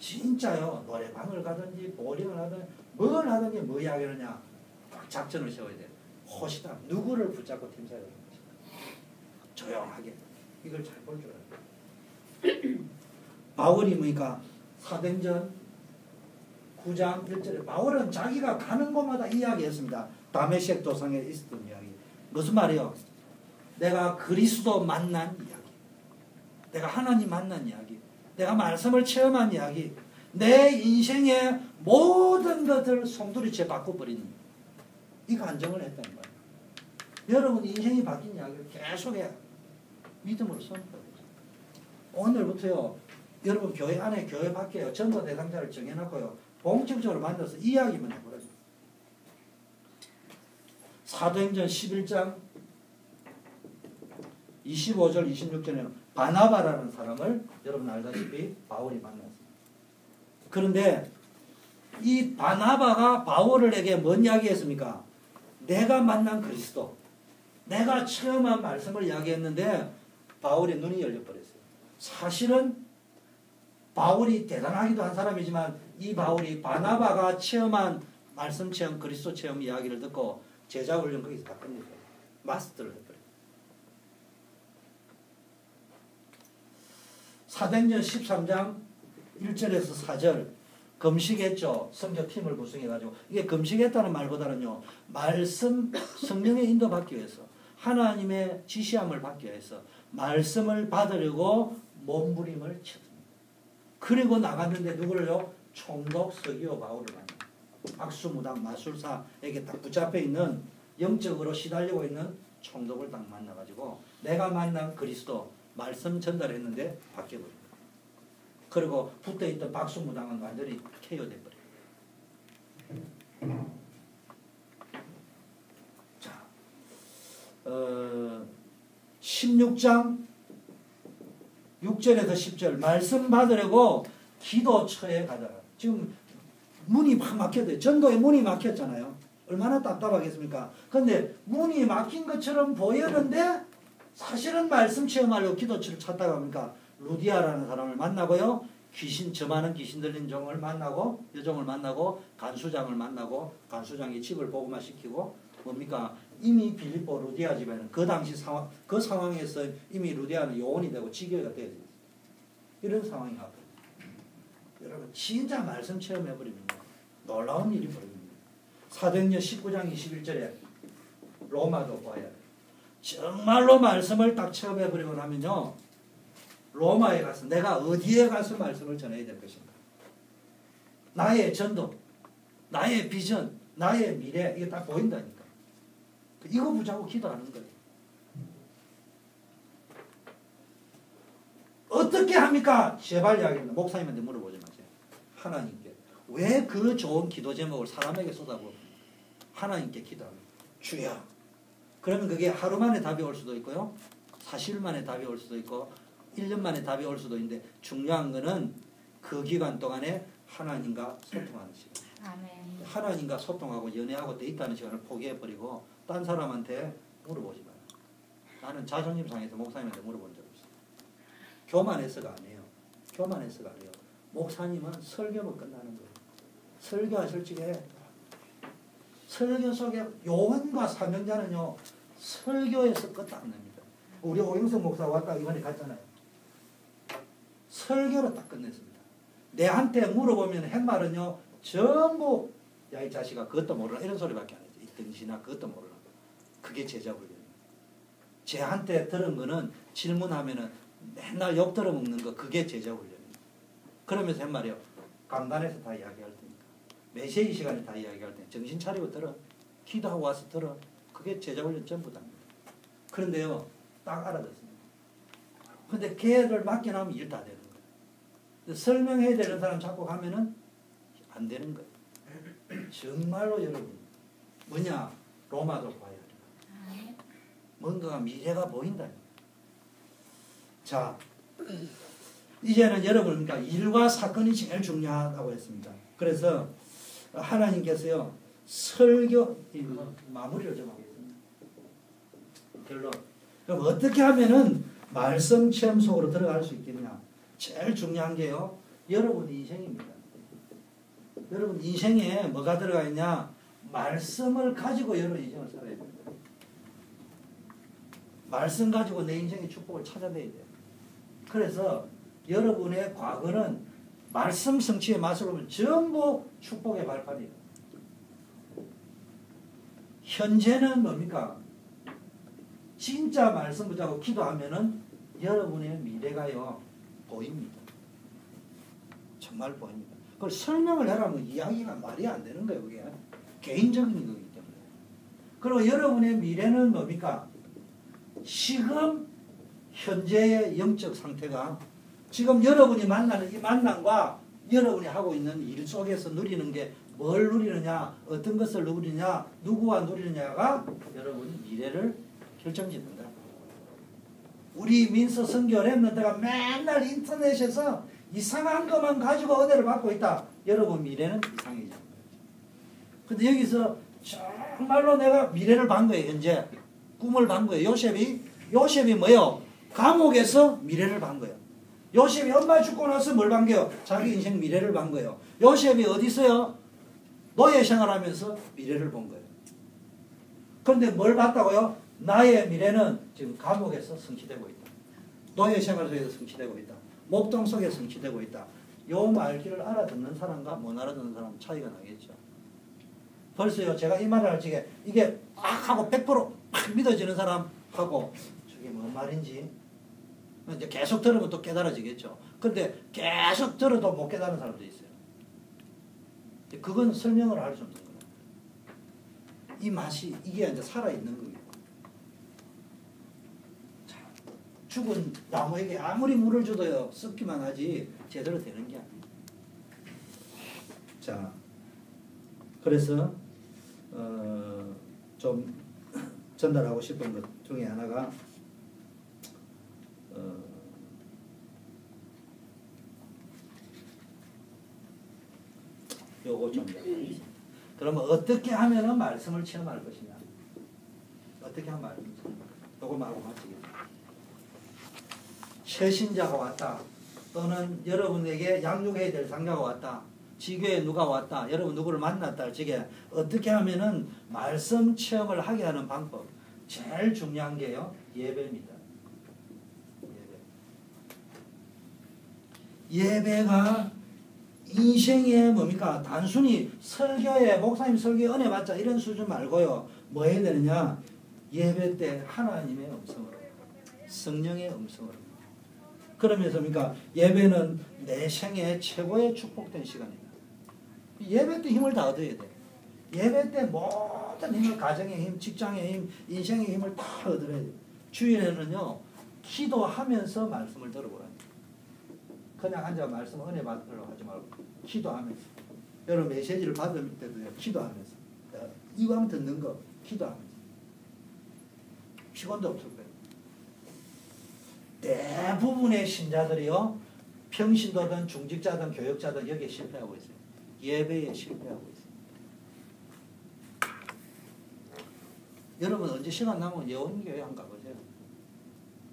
진짜요. 노래방을 가든지 보링을 하든지 뭘 하든지 뭐 이야기하느냐, 딱 작전을 세워야 돼요. 호시다. 누구를 붙잡고 팀사역을 하는 것인가. 조용하게. 이걸 잘 볼 줄 알아요. 바울이 뭐니까 사도행전 9장 1절에 바울은 자기가 가는 곳마다 이야기했습니다. 다메섹 도상에 있었던 이야기. 무슨 말이요? 내가 그리스도 만난 이야기, 내가 하나님 만난 이야기, 내가 말씀을 체험한 이야기, 내 인생의 모든 것을 송두리째 바꿔버린 이 간증을 했다는 거예요. 여러분 인생이 바뀐 이야기를 계속해요. 믿음으로 선포해요. 오늘부터요. 여러분 교회 안에 교회 밖에요. 전도 대상자를 정해놓고요. 본격적으로 만나서 이야기만 해보라죠. 사도행전 11장 25절 26절에 바나바라는 사람을 여러분 알다시피 바울이 만났습니다. 그런데 이 바나바가 바울에게 뭔 이야기했습니까? 내가 만난 그리스도, 내가 체험한 말씀을 이야기했는데 바울의 눈이 열려버렸어요. 사실은 바울이 대단하기도 한 사람이지만 이 바울이 바나바가 체험한 말씀 체험, 그리스도 체험 이야기를 듣고 제자 훈련 거기서 다 끝냈어요. 마스터를 해버려요. 사도행전 13장 1절에서 4절 금식했죠. 성교팀을 구성해가지고 이게 금식했다는 말보다는요. 말씀 성령의 인도받기 위해서 하나님의 지시함을 받기 위해서 말씀을 받으려고 몸부림을 쳤습니다. 그리고 나갔는데 누구를요? 총독 서기오 바울을 만납니다. 악수무당 마술사에게 딱 붙잡혀 있는 영적으로 시달리고 있는 총독을 딱 만나가지고 내가 만난 그리스도 말씀 전달했는데 바뀌어버립니다. 그리고 붙어있던 박수무당은 완전히 KO 돼버려요. 자, 16장 6절에서 10절 말씀 받으려고 기도처에 가다가 지금 문이 막 막혔대요. 전도에 문이 막혔잖아요. 얼마나 답답하겠습니까? 그런데 문이 막힌 것처럼 보였는데 사실은 말씀 체험하려고 기도처를 찾다가 보니까 루디아라는 사람을 만나고요. 저 많은 귀신 들린 종을 만나고 여종을 만나고 간수장을 만나고 간수장이 집을 복음화시키고 뭡니까? 이미 빌립보 루디아 집에는 그 당시 상황, 그 상황에서 이미 루디아는 요원이 되고 지교회가 되어 있어요. 이런 상황이 왔거든요. 여러분 진짜 말씀 체험해버리면 놀라운 일이 벌어집니다. 사도행전 19장 21절에 로마도 봐야 돼요. 정말로 말씀을 딱 체험해버리고 나면요. 로마에 가서 내가 어디에 가서 말씀을 전해야 될 것인가. 나의 전도, 나의 비전, 나의 미래 이게 딱 보인다니까. 이거 붙잡고 기도하는 거예요. 어떻게 합니까? 제발 이야기합니다. 목사님한테 물어보지 마세요. 하나님께. 왜 그 좋은 기도 제목을 사람에게 쏟아부어? 하나님께 기도합니다. 주여. 그러면 그게 하루 만에 답이 올 수도 있고요. 사실 만에 답이 올 수도 있고 1년 만에 답이 올 수도 있는데 중요한 거는 그 기간 동안에 하나님과 소통하는 시간. 아멘. 하나님과 소통하고 연애하고 데이트하는 시간을 포기해버리고 딴 사람한테 물어보지 마요. 나는 자존심 상해서 목사님한테 물어본 적 없어요. 교만해서가 아니에요. 교만해서가 아니에요. 목사님은 설교로 끝나는 거예요. 설교하실 적에 설교 속에 요한과 사명자는요. 설교에서 끝 안 납니다. 우리 오영석 목사 왔다 이번에 갔잖아요. 설교로 딱 끝냈습니다. 내한테 물어보면 한 말은요. 전부 야 이 자식아 그것도 모르나 이런 소리밖에 안 해요. 이 등신아 그것도 모르나. 그게 제자 훈련이에요. 쟤한테 들은 거는 질문하면은 맨날 욕 들어먹는 거 그게 제자 훈련이에요. 그러면서 한 말이요. 강단에서 다 이야기할 테니까. 메시지 시간에 다 이야기할 테니까. 정신 차리고 들어. 기도하고 와서 들어. 그게 제자 훈련 전부 다입니다. 그런데요. 딱 알아듣습니다. 근데 걔를 맡겨놓으면 일 다 되는 거예요. 설명해야 되는 사람 잡고 가면은 안 되는 거예요. 정말로 여러분 뭐냐 로마도 봐야 돼요. 뭔가 미래가 보인다. 자 이제는 여러분 그러니까 일과 사건이 제일 중요하다고 했습니다. 그래서 하나님께서요 설교 마무리를 좀 하겠습니다. 결론. 그럼 어떻게 하면은 말씀 체험 속으로 들어갈 수 있겠냐? 제일 중요한 게요 여러분 인생입니다. 여러분 인생에 뭐가 들어가 있냐? 말씀을 가지고 여러분 인생을 살아야 됩니다. 말씀 가지고 내 인생의 축복을 찾아내야 돼요. 그래서 여러분의 과거는 말씀 성취의 맛을 보면 전부 축복의 발판이에요. 현재는 뭡니까? 진짜 말씀 붙잡고 기도하면은 여러분의 미래가요 보입니다. 정말 보입니다. 그걸 설명을 하라면 이야기가 말이 안 되는 거예요. 그게 개인적인 거기 때문에. 그리고 여러분의 미래는 뭡니까? 지금 현재의 영적 상태가 지금 여러분이 만나는 이 만남과 여러분이 하고 있는 일 속에서 누리는 게 뭘 누리느냐, 어떤 것을 누리느냐, 누구와 누리느냐가 여러분 미래를 결정짓는다. 우리 민서 선교랩런트가 맨날 인터넷에서 이상한 것만 가지고 은혜를 받고 있다. 여러분 미래는 이상해져. 근데 여기서 정말로 내가 미래를 본 거예요. 현재 꿈을 본 거예요. 요셉이 뭐예요? 감옥에서 미래를 본 거예요. 요셉이 엄마 죽고 나서 뭘 본 거예요? 자기 인생 미래를 본 거예요. 요셉이 어디서요? 노예 생활하면서 미래를 본 거예요. 그런데 뭘 봤다고요? 나의 미래는 지금 감옥에서 성취되고 있다. 노예 생활 속에서 성취되고 있다. 목동 속에 성취되고 있다. 요 말귀를 알아듣는 사람과 못 알아듣는 사람 차이가 나겠죠. 벌써요, 제가 이 말을 할 적에 이게 막 하고 100%막 믿어지는 사람하고 저게 뭔 말인지 이제 계속 들으면 또 깨달아지겠죠. 근데 계속 들어도 못 깨달은 사람도 있어요. 그건 설명을 할 수 없는 거예요. 이 맛이 이게 이제 살아있는 거예요. 자, 죽은 나무에게 아무리 물을 줘도요 썩기만 하지 제대로 되는 게 아니에요. 자, 그래서 좀 전달하고 싶은 것 중에 하나가 요거 좀 그러면 어떻게 하면은 말씀을 체험할 것이냐, 어떻게 하면 말씀을 요거 하고 마치겠습니다. 최신자가 왔다, 또는 여러분에게 양육해야 될 상자가 왔다, 지교에 누가 왔다, 여러분 누구를 만났다 할 적에 어떻게 하면은 말씀 체험을 하게 하는 방법, 제일 중요한 게요 예배입니다. 예배가 인생의 뭡니까? 단순히 설교에 목사님 설교에 은혜 받자 이런 수준 말고요. 뭐 해야 되느냐? 예배 때 하나님의 음성으로, 성령의 음성으로. 그러면서 뭡니까? 예배는 내 생애 최고의 축복된 시간이다. 예배 때 힘을 다 얻어야 돼. 예배 때 모든 힘을, 가정의 힘, 직장의 힘, 인생의 힘을 다 얻어야 돼. 주일에는요 기도하면서 말씀을 들어보라. 그냥 앉아 말씀 은혜 받으려고 하지 말고 기도하면서, 여러분 메시지를 받을 때도요 기도하면서, 이왕 듣는 거 기도하면서 피곤도 없을 거예요. 대부분의 신자들이요 평신도든 중직자든 교역자든 여기에 실패하고 있어요. 예배에 실패하고 있어요. 여러분 언제 시간 나면 예원교회 한번 가보세요.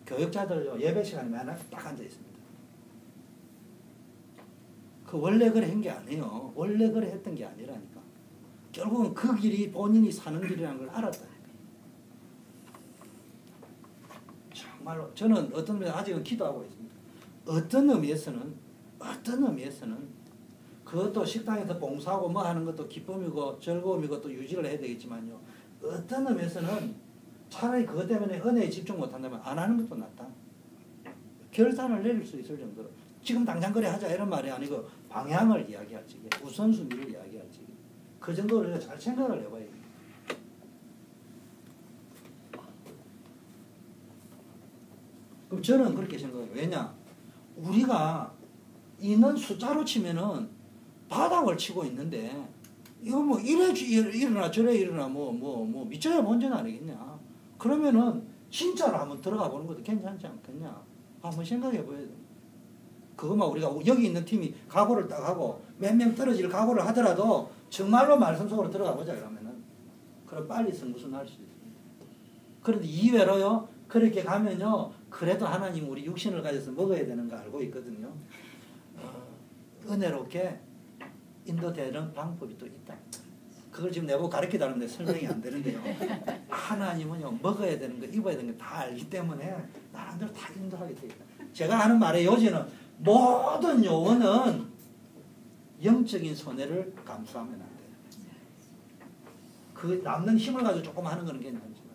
교역자들요 예배 시간에 맨날 딱 앉아 있습니다. 그 원래 그래 한 게 아니에요. 원래 그래 했던 게 아니라니까. 결국은 그 길이 본인이 사는 길이라는 걸 알았다니까. 정말로 저는 어떤 의미에서 아직은 기도하고 있습니다. 어떤 의미에서는 그것도 식당에서 봉사하고 뭐 하는 것도 기쁨이고 즐거움이고 또 유지를 해야 되겠지만요. 어떤 의미에서는 차라리 그것 때문에 은혜에 집중 못한다면 안 하는 것도 낫다. 결단을 내릴 수 있을 정도로. 지금 당장 그래 하자 이런 말이 아니고 방향을 이야기할 적에, 우선순위를 이야기할 적에 그 정도로 우리가 잘 생각을 해봐야 돼요. 그럼 저는 그렇게 생각해요. 왜냐? 우리가 있는 숫자로 치면은 바닥을 치고 있는데 이거 뭐 이래 일어나 저래 일어나 뭐 미쳐야 먼저는 아니겠냐? 그러면은 진짜로 한번 들어가 보는 것도 괜찮지 않겠냐? 한번 생각해 봐야 돼. 그것만 우리가 여기 있는 팀이 각오를 딱 하고 몇 명 떨어질 각오를 하더라도 정말로 말씀 속으로 들어가 보자 그러면은 그럼 빨리 승부수날 수 있어요. 그런데 이외로요 그렇게 가면요 그래도 하나님 우리 육신을 가져서 먹어야 되는 거 알고 있거든요. 은혜롭게 인도되는 방법이 또 있다. 그걸 지금 내보고 가르치다는데 설명이 안 되는데요. 하나님은요 먹어야 되는 거 입어야 되는 거 다 알기 때문에 나름대로 다 인도하게 돼 있다. 제가 하는 말의 요지는 모든 요원은 영적인 손해를 감수하면 안 돼요. 그 남는 힘을 가지고 조금 하는 건 괜찮지만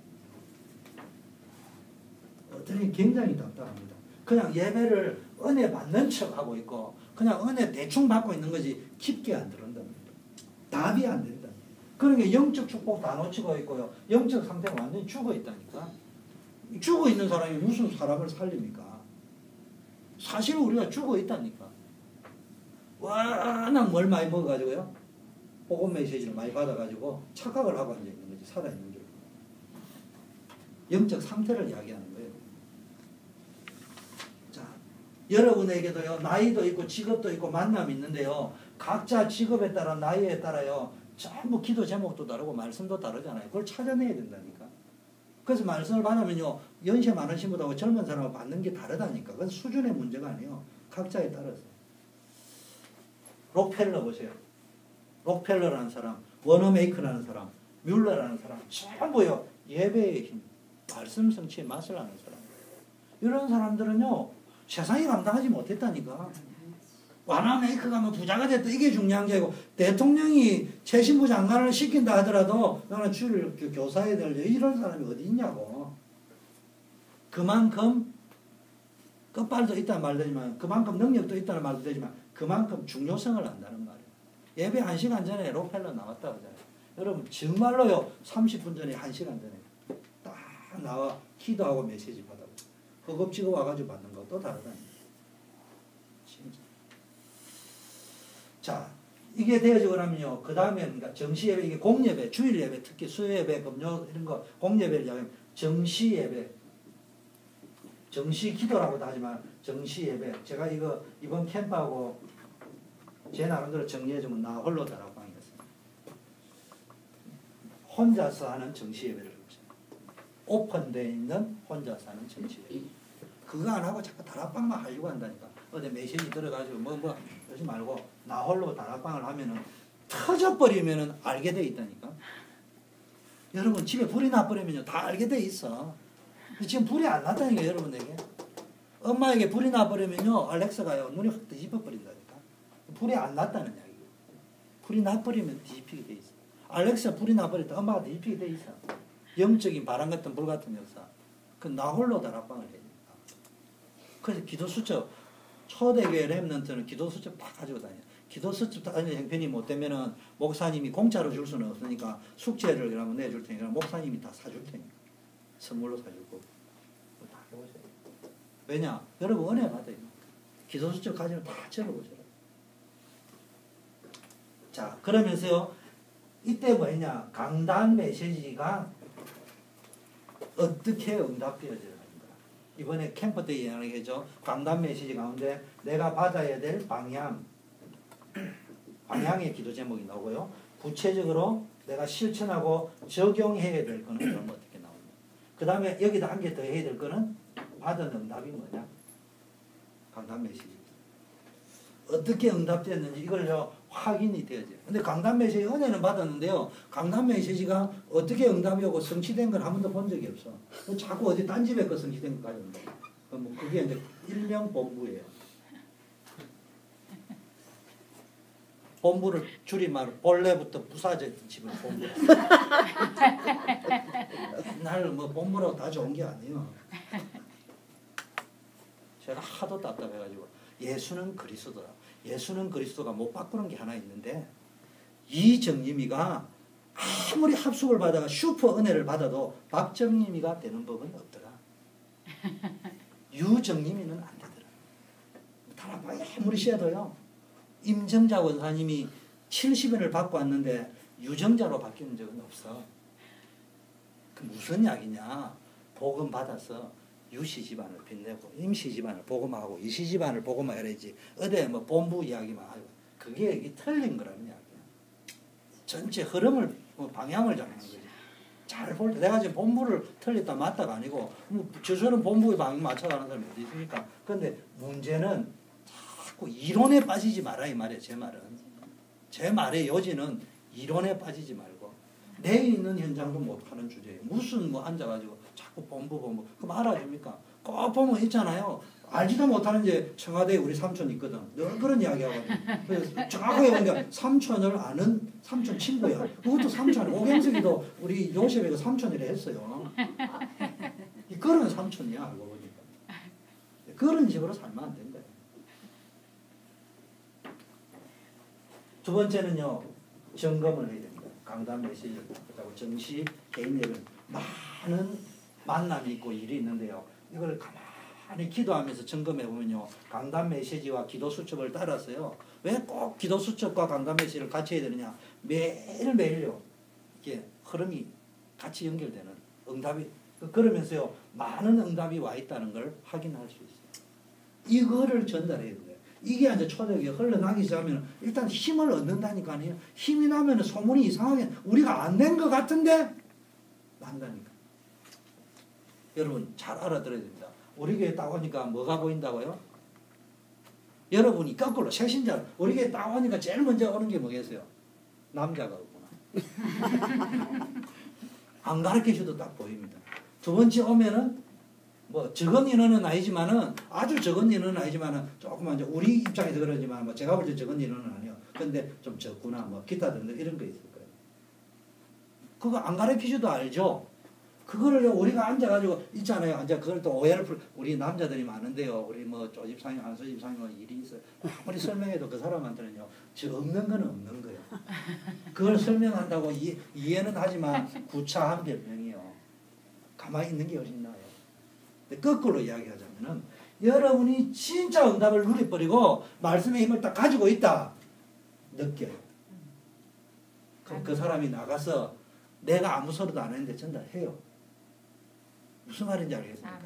어떤 굉장히 답답합니다. 그냥 예배를 은혜 받는 척 하고 있고 그냥 은혜 대충 받고 있는 거지 깊게 안 들어온답니다. 답이 안 된다. 그러니까 영적 축복 다 놓치고 있고요. 영적 상태가 완전히 죽어 있다니까. 죽어 있는 사람이 무슨 사람을 살립니까? 사실 우리가 죽어 있다니까. 워낙 뭘 많이 먹어가지고요. 복음 메시지를 많이 받아가지고 착각을 하고 앉아있는 거지. 살아있는 줄. 영적 상태를 이야기하는 거예요. 자, 여러분에게도요. 나이도 있고 직업도 있고 만남이 있는데요. 각자 직업에 따라 나이에 따라요. 전부 기도 제목도 다르고 말씀도 다르잖아요. 그걸 찾아내야 된다니까. 그래서 말씀을 받으면요. 연세 많으신 분하고 젊은 사람을 받는 게 다르다니까. 그건 수준의 문제가 아니에요. 각자에 따라서. 록펠러 보세요. 록펠러라는 사람, 워너메이커라는 사람, 뮬러라는 사람 전부요. 예배의 힘, 말씀 성취의 맛을 아는 사람. 이런 사람들은요. 세상이 감당하지 못했다니까. 와나메이커가 뭐 부자가 됐다 이게 중요한 게 아니고 대통령이 최신부 장관을 시킨다 하더라도 나는 주를 교사해야 될 이런 사람이 어디 있냐고. 그만큼 끝발도 있다는 말도 되지만 그만큼 능력도 있다는 말도 되지만 그만큼 중요성을 안다는 말이에요. 예배 1시간 전에 록펠러 나왔다고 하잖아요. 여러분 정말로요 30분 전에 1시간 전에 딱 나와 기도하고 메시지 받아요. 허겁지겁 와가지고 받는 것도 다르다니까. 진짜. 자, 이게 되어지고 나면요. 그 다음에 그러니까 정시예배, 이게 공예배, 주일예배, 특히 수요예배, 금요 이런 거 공예배를 이야기하면 정시예배, 정시 기도라고도 하지만 정시예배. 제가 이거 이번 캠프하고 제 나름대로 정리해주면 나 홀로 다락방이었습니다. 혼자서 하는 정시예배를 오픈되어 있는 혼자서 하는 정시예배. 그거 안 하고 자꾸 다락방만 하려고 한다니까. 어디 메시지 들어가지고 뭐 그러지 말고 나 홀로 다락방을 하면은 터져버리면은 알게 돼 있다니까. 여러분 집에 불이 나버리면요 다 알게 돼 있어. 지금 불이 안 났다니까 여러분에게. 엄마에게 불이 나버리면요 알렉사가요 눈이 확 뒤집어 버린다니까. 불이 안 났다는 이야기예요. 불이 나버리면 뒤집히게 돼 있어. 알렉사 불이 나버렸다 엄마가 뒤집히게 돼 있어. 영적인 바람 같은 불 같은 역사. 그 나 홀로 다락방을 해야 됩니다. 그래서 기도 수첩 초대교회 렘넌트는 기도 수첩 다 가지고 다녀요. 기도 수첩 다니는 형편이 못 되면은 목사님이 공짜로 줄 수는 없으니까 숙제를 그러면 내줄 테니까 목사님이 다 사줄 테니까 선물로 사줄 거고 다 해보세요. 왜냐? 여러분 은혜 받아요. 기도 수첩 가지고 다 적어보세요. 자 그러면서요 이때 뭐냐 강단 메시지가 어떻게 응답되어져요? 이번에 캠프 때 이야기했죠. 강단 메시지 가운데 내가 받아야 될 방향의 기도 제목이 나오고요. 구체적으로 내가 실천하고 적용해야 될 거는 그럼 어떻게 나옵니까? 그 다음에 여기다 한 개 더 해야 될 거는 받은 응답이 뭐냐? 강단 메시지. 어떻게 응답됐는지 이걸 확인이 되어져요. 근데 강단 메시지 은혜는 받았는데요. 강단 메시지가 어떻게 응답이 오고 성취된 걸 한 번도 본 적이 없어. 자꾸 어디 딴 집에 거 성취된 거 가져온다. 뭐 그게 이제 일명 본부예요. 본부를 줄임말로 본래부터 부사졌던 집을 본부. 날 뭐 본부라고 다 좋은 게 아니에요. 제가 하도 답답해가지고 예수는 그리스도다. 예수는 그리스도가 못 바꾸는 게 하나 있는데 이정림이가 아무리 합숙을 받아가 슈퍼 은혜를 받아도 박정림이가 되는 법은 없더라. 유정림이는 안 되더라. 다락방이 아무리 쎄도요. 임정자 원사님이 70원을 받고 왔는데 유정자로 바뀌는 적은 없어. 그 무슨 이야기냐. 복음 받아서 유씨 집안을 빛내고 임씨 집안을 복음하고 이씨 집안을 복음하야지 어디 뭐 본부 이야기만 하고 그게 틀린 거라는 이야기야. 전체 흐름을 방향을 잡는 거지. 잘 볼 때 내가 지금 본부를 틀렸다 맞다가 아니고 뭐 저서는 본부의 방향 맞춰가는 사람이 어디 있습니까? 그런데 문제는 자꾸 이론에 빠지지 마라 이 말이에요. 제 말은. 제 말의 요지는 이론에 빠지지 말고 내 있는 현장도 못하는 주제예요. 무슨 뭐 앉아가지고 자꾸 본부 그럼 알아줍니까? 꼭 보면 있잖아요. 알지도 못하는 이제 청와대에 우리 삼촌 있거든. 늘 그런 이야기 하거든. 그래서 정확하게 보니까 삼촌을 아는 삼촌 친구야. 그것도 삼촌. 오경석이도 우리 요셉이가 삼촌이라 했어요. 그런 삼촌이야 알고 보니까. 그런 식으로 살면 안 된다. 두 번째는요. 점검을 해야 됩니다. 강단 메시지를 받고 정시 개인 예배는 많은 만남이 있고 일이 있는데요. 이걸 가만히 기도하면서 점검해 보면요. 강단 메시지와 기도 수첩을 따라서요. 왜 꼭 기도 수첩과 강단 메시지를 같이 해야 되느냐. 매일매일요. 이게 흐름이 같이 연결되는 응답이 그러면서요. 많은 응답이 와 있다는 걸 확인할 수 있어요. 이거를 전달해야 돼요. 이게 이제 초대교회 흘러나기 시작하면 일단 힘을 얻는다니까요. 힘이 나면 소문이 이상하게 우리가 안 된 것 같은데 난다니까. 여러분 잘 알아들어야 됩니다. 우리 교회 딱 오니까 뭐가 보인다고요? 여러분이 거꾸로 새신자 우리 교회 딱 오니까 제일 먼저 오는 게 뭐겠어요? 남자가 없구나. 안 가르쳐줘도 딱 보입니다. 두 번째 오면은 뭐 적은 인원은 아니지만은 아주 적은 인원은 아니지만은 조금만 이제 우리 입장에서 그러지만 뭐 제가 볼 때 적은 인원은 아니에요. 근데 좀 적구나 뭐 기타 등등 이런 거 있을 거예요. 그거 안 가르쳐줘도 알죠. 그거를 우리가 앉아가지고 있잖아요. 이제 그걸 또 오해를 우리 남자들이 많은데요. 우리 뭐 조집상이 한소집상이 뭐 일이 있어요. 아무리 설명해도 그 사람한테는요. 저 없는 건 없는 거예요. 그걸 설명한다고 이해는 하지만 구차한 변명이요. 가만히 있는 게 훨씬 나아요. 근데 거꾸로 이야기하자면은 여러분이 진짜 응답을 누려버리고 말씀의 힘을 딱 가지고 있다. 느껴요. 그럼 그 사람이 나가서 내가 아무 소리도 안 했는데 전달해요. 무슨 말인지 알겠습니까?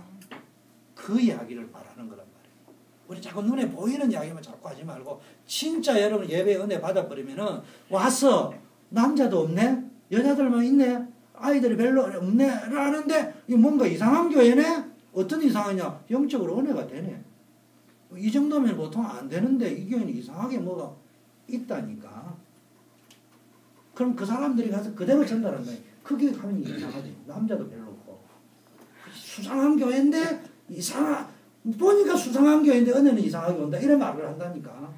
그 이야기를 말하는 거란 말이에요. 우리 자꾸 눈에 보이는 이야기만 자꾸 하지 말고 진짜 여러분 예배 은혜 받아버리면은 와서 남자도 없네? 여자들만 있네? 아이들이 별로 없네? 라는데 이 뭔가 이상한 교회네? 어떤 이상하냐? 영적으로 은혜가 되네. 이 정도면 보통 안 되는데 이 교회는 이상하게 뭐가 있다니까. 그럼 그 사람들이 가서 그대로 전달한다. 그게 가면 이상하지. 남자도 별로 없고. 수상한 교회인데 보니까 수상한 교회인데 은혜는 이상하게 온다. 이런 말을 한다니까.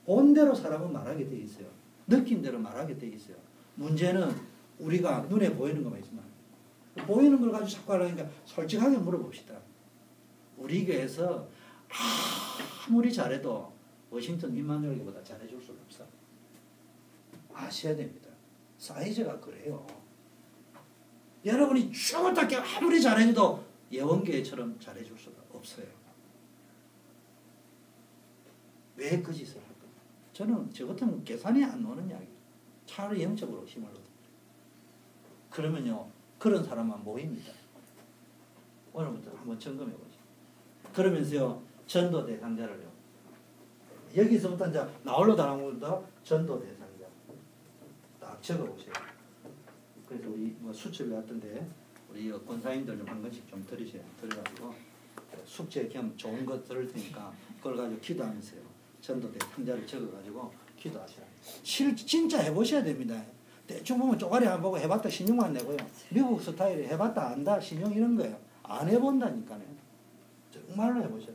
본대로 사람은 말하게 돼 있어요. 느낀 대로 말하게 돼 있어요. 문제는 우리가 눈에 보이는 것만 있으면 보이는 걸 가지고 자꾸 하려니까 솔직하게 물어봅시다. 우리 교회에서 아무리 잘해도 워싱턴 임마누엘보다 잘해줄 수는 없어. 아셔야 됩니다. 사이즈가 그래요. 여러분이 죽었다 깨 아무리 잘해도 예원교회처럼 잘해줄 수가 없어요. 왜 그 짓을 할까? 저는 저 같은 계산이 안 나오는 이야기. 차라리 영적으로 힘을 얻어. 그러면요, 그런 사람만 모입니다. 오늘부터 한번 점검해 보죠. 그러면서요, 전도 대상자를요. 여기서부터 이제 나홀로 다나오면서 전도 대상자 딱 적어보세요. 그래서 우리 뭐 수첩이 왔던데 우리 권사님들 좀 한 번씩 좀 들으세요. 들어가지고 숙제 겸 좋은 거 들을 테니까 그걸 가지고 기도하면서요. 전도 대상자를 적어가지고 기도하시라. 진짜 해보셔야 됩니다. 대충 보면 쪼가리 안 보고 해봤다 신용만 내고요. 미국 스타일에 해봤다 안다 신용 이런 거예요. 안 해본다니까요. 정말로 해보시라.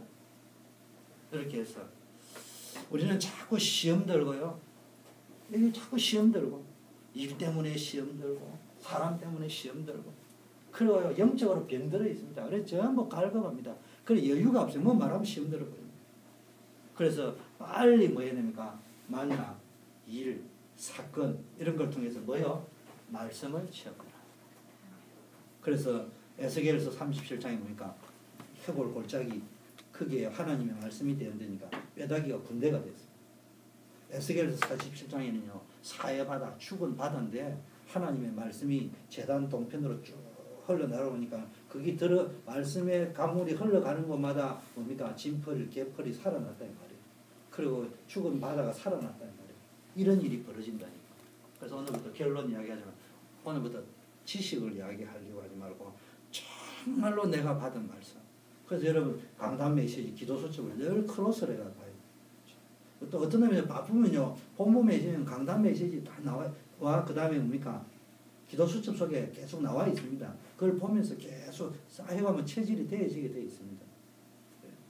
이렇게 해서 우리는 자꾸 시험 들고요. 여기 자꾸 시험 들고 일 때문에 시험 들고 사람 때문에 시험 들고 그리고 영적으로 병들어 있습니다. 그래서 전부 갈급합니다. 그래 여유가 없어요. 뭐 말하면 시험 들어버립니다. 그래서 빨리 뭐 해야 됩니까? 만나, 일, 사건 이런 걸 통해서 뭐요? 말씀을 체험해라. 그래서 에스겔서 37장에 보니까 해골 골짜기 크기에 하나님의 말씀이 되었으니까 뼈다귀가 군대가 됐어요. 에스겔서 47장에는요 사해바다 죽은 바다인데 하나님의 말씀이 제단 동편으로 쭉 흘러내려오니까 거기 말씀의 강물이 흘러가는 곳마다 뭡니까? 진펄, 개펄이 살아났다는 말이에요. 그리고 죽은 바다가 살아났다는 말이에요. 이런 일이 벌어진다니까. 그래서 오늘부터 결론 이야기하지만 오늘부터 지식을 이야기하려고 하지 말고 정말로 내가 받은 말씀. 그래서 여러분 강단 메시지, 기도 수첩을 늘 크로스를 해가 봐요. 또 어떤 놈이 바쁘면요 본부 메시지는 강단 메시지 다 나와요. 그 다음에 뭡니까? 기도 수첩 속에 계속 나와 있습니다. 그걸 보면서 계속 쌓여가면 체질이 되어지게 되어 있습니다.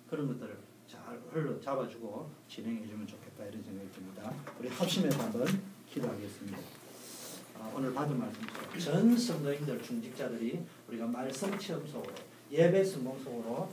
그런 것들을 잘 흘러 잡아주고 진행해 주면 좋겠다 이런 생각이 듭니다. 우리 합심해서 한번 기도하겠습니다. 오늘 받은 말씀 전 성도인들 중직자들이 우리가 말씀 체험 속으로 예배 성공 속으로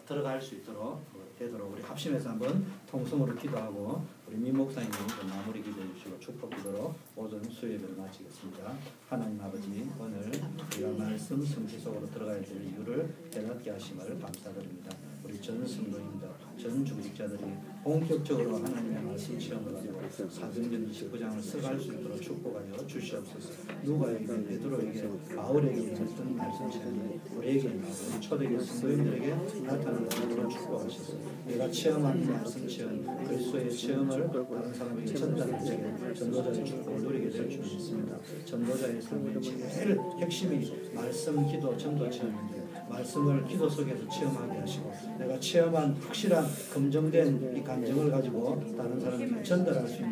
들어갈 수 있도록 되도록 우리 합심해서 한번 통성으로 기도하고 우리 미 목사님이 마무리 기도해 주시고 축복 기도로 오전 수요예배를 마치겠습니다. 하나님 아버지, 오늘 우리가 말씀 성취 속으로 들어가야 될 이유를 깨닫게 하심을 감사드립니다. 우리 전 성도님들, 전 주직자들이 본격적으로 하나님의 말씀 체험을 가지고 사도행전 29장을 써갈 수 있도록 축복하여 주시옵소서. 누가에게, 베드로에게, 바울에게 있었던 말씀 체험이 우리에게 임하고 우리 초대교회 성도님들에게 나타날 수 있도록 축복하셔서 내가 체험한 말씀 체험, 그리스도의 체험을 다른 사람에게 전달할 때 전도자의 축복을 누리게 될 줄 믿습니다. 전도자의 삶의 제일 핵심이 말씀, 기도, 전도 체험인데 말씀을 기도 속에서 체험하게 하시고 내가 체험한 확실한 검증된 이 감정을 가지고 다른 사람에게 전달할 수 있는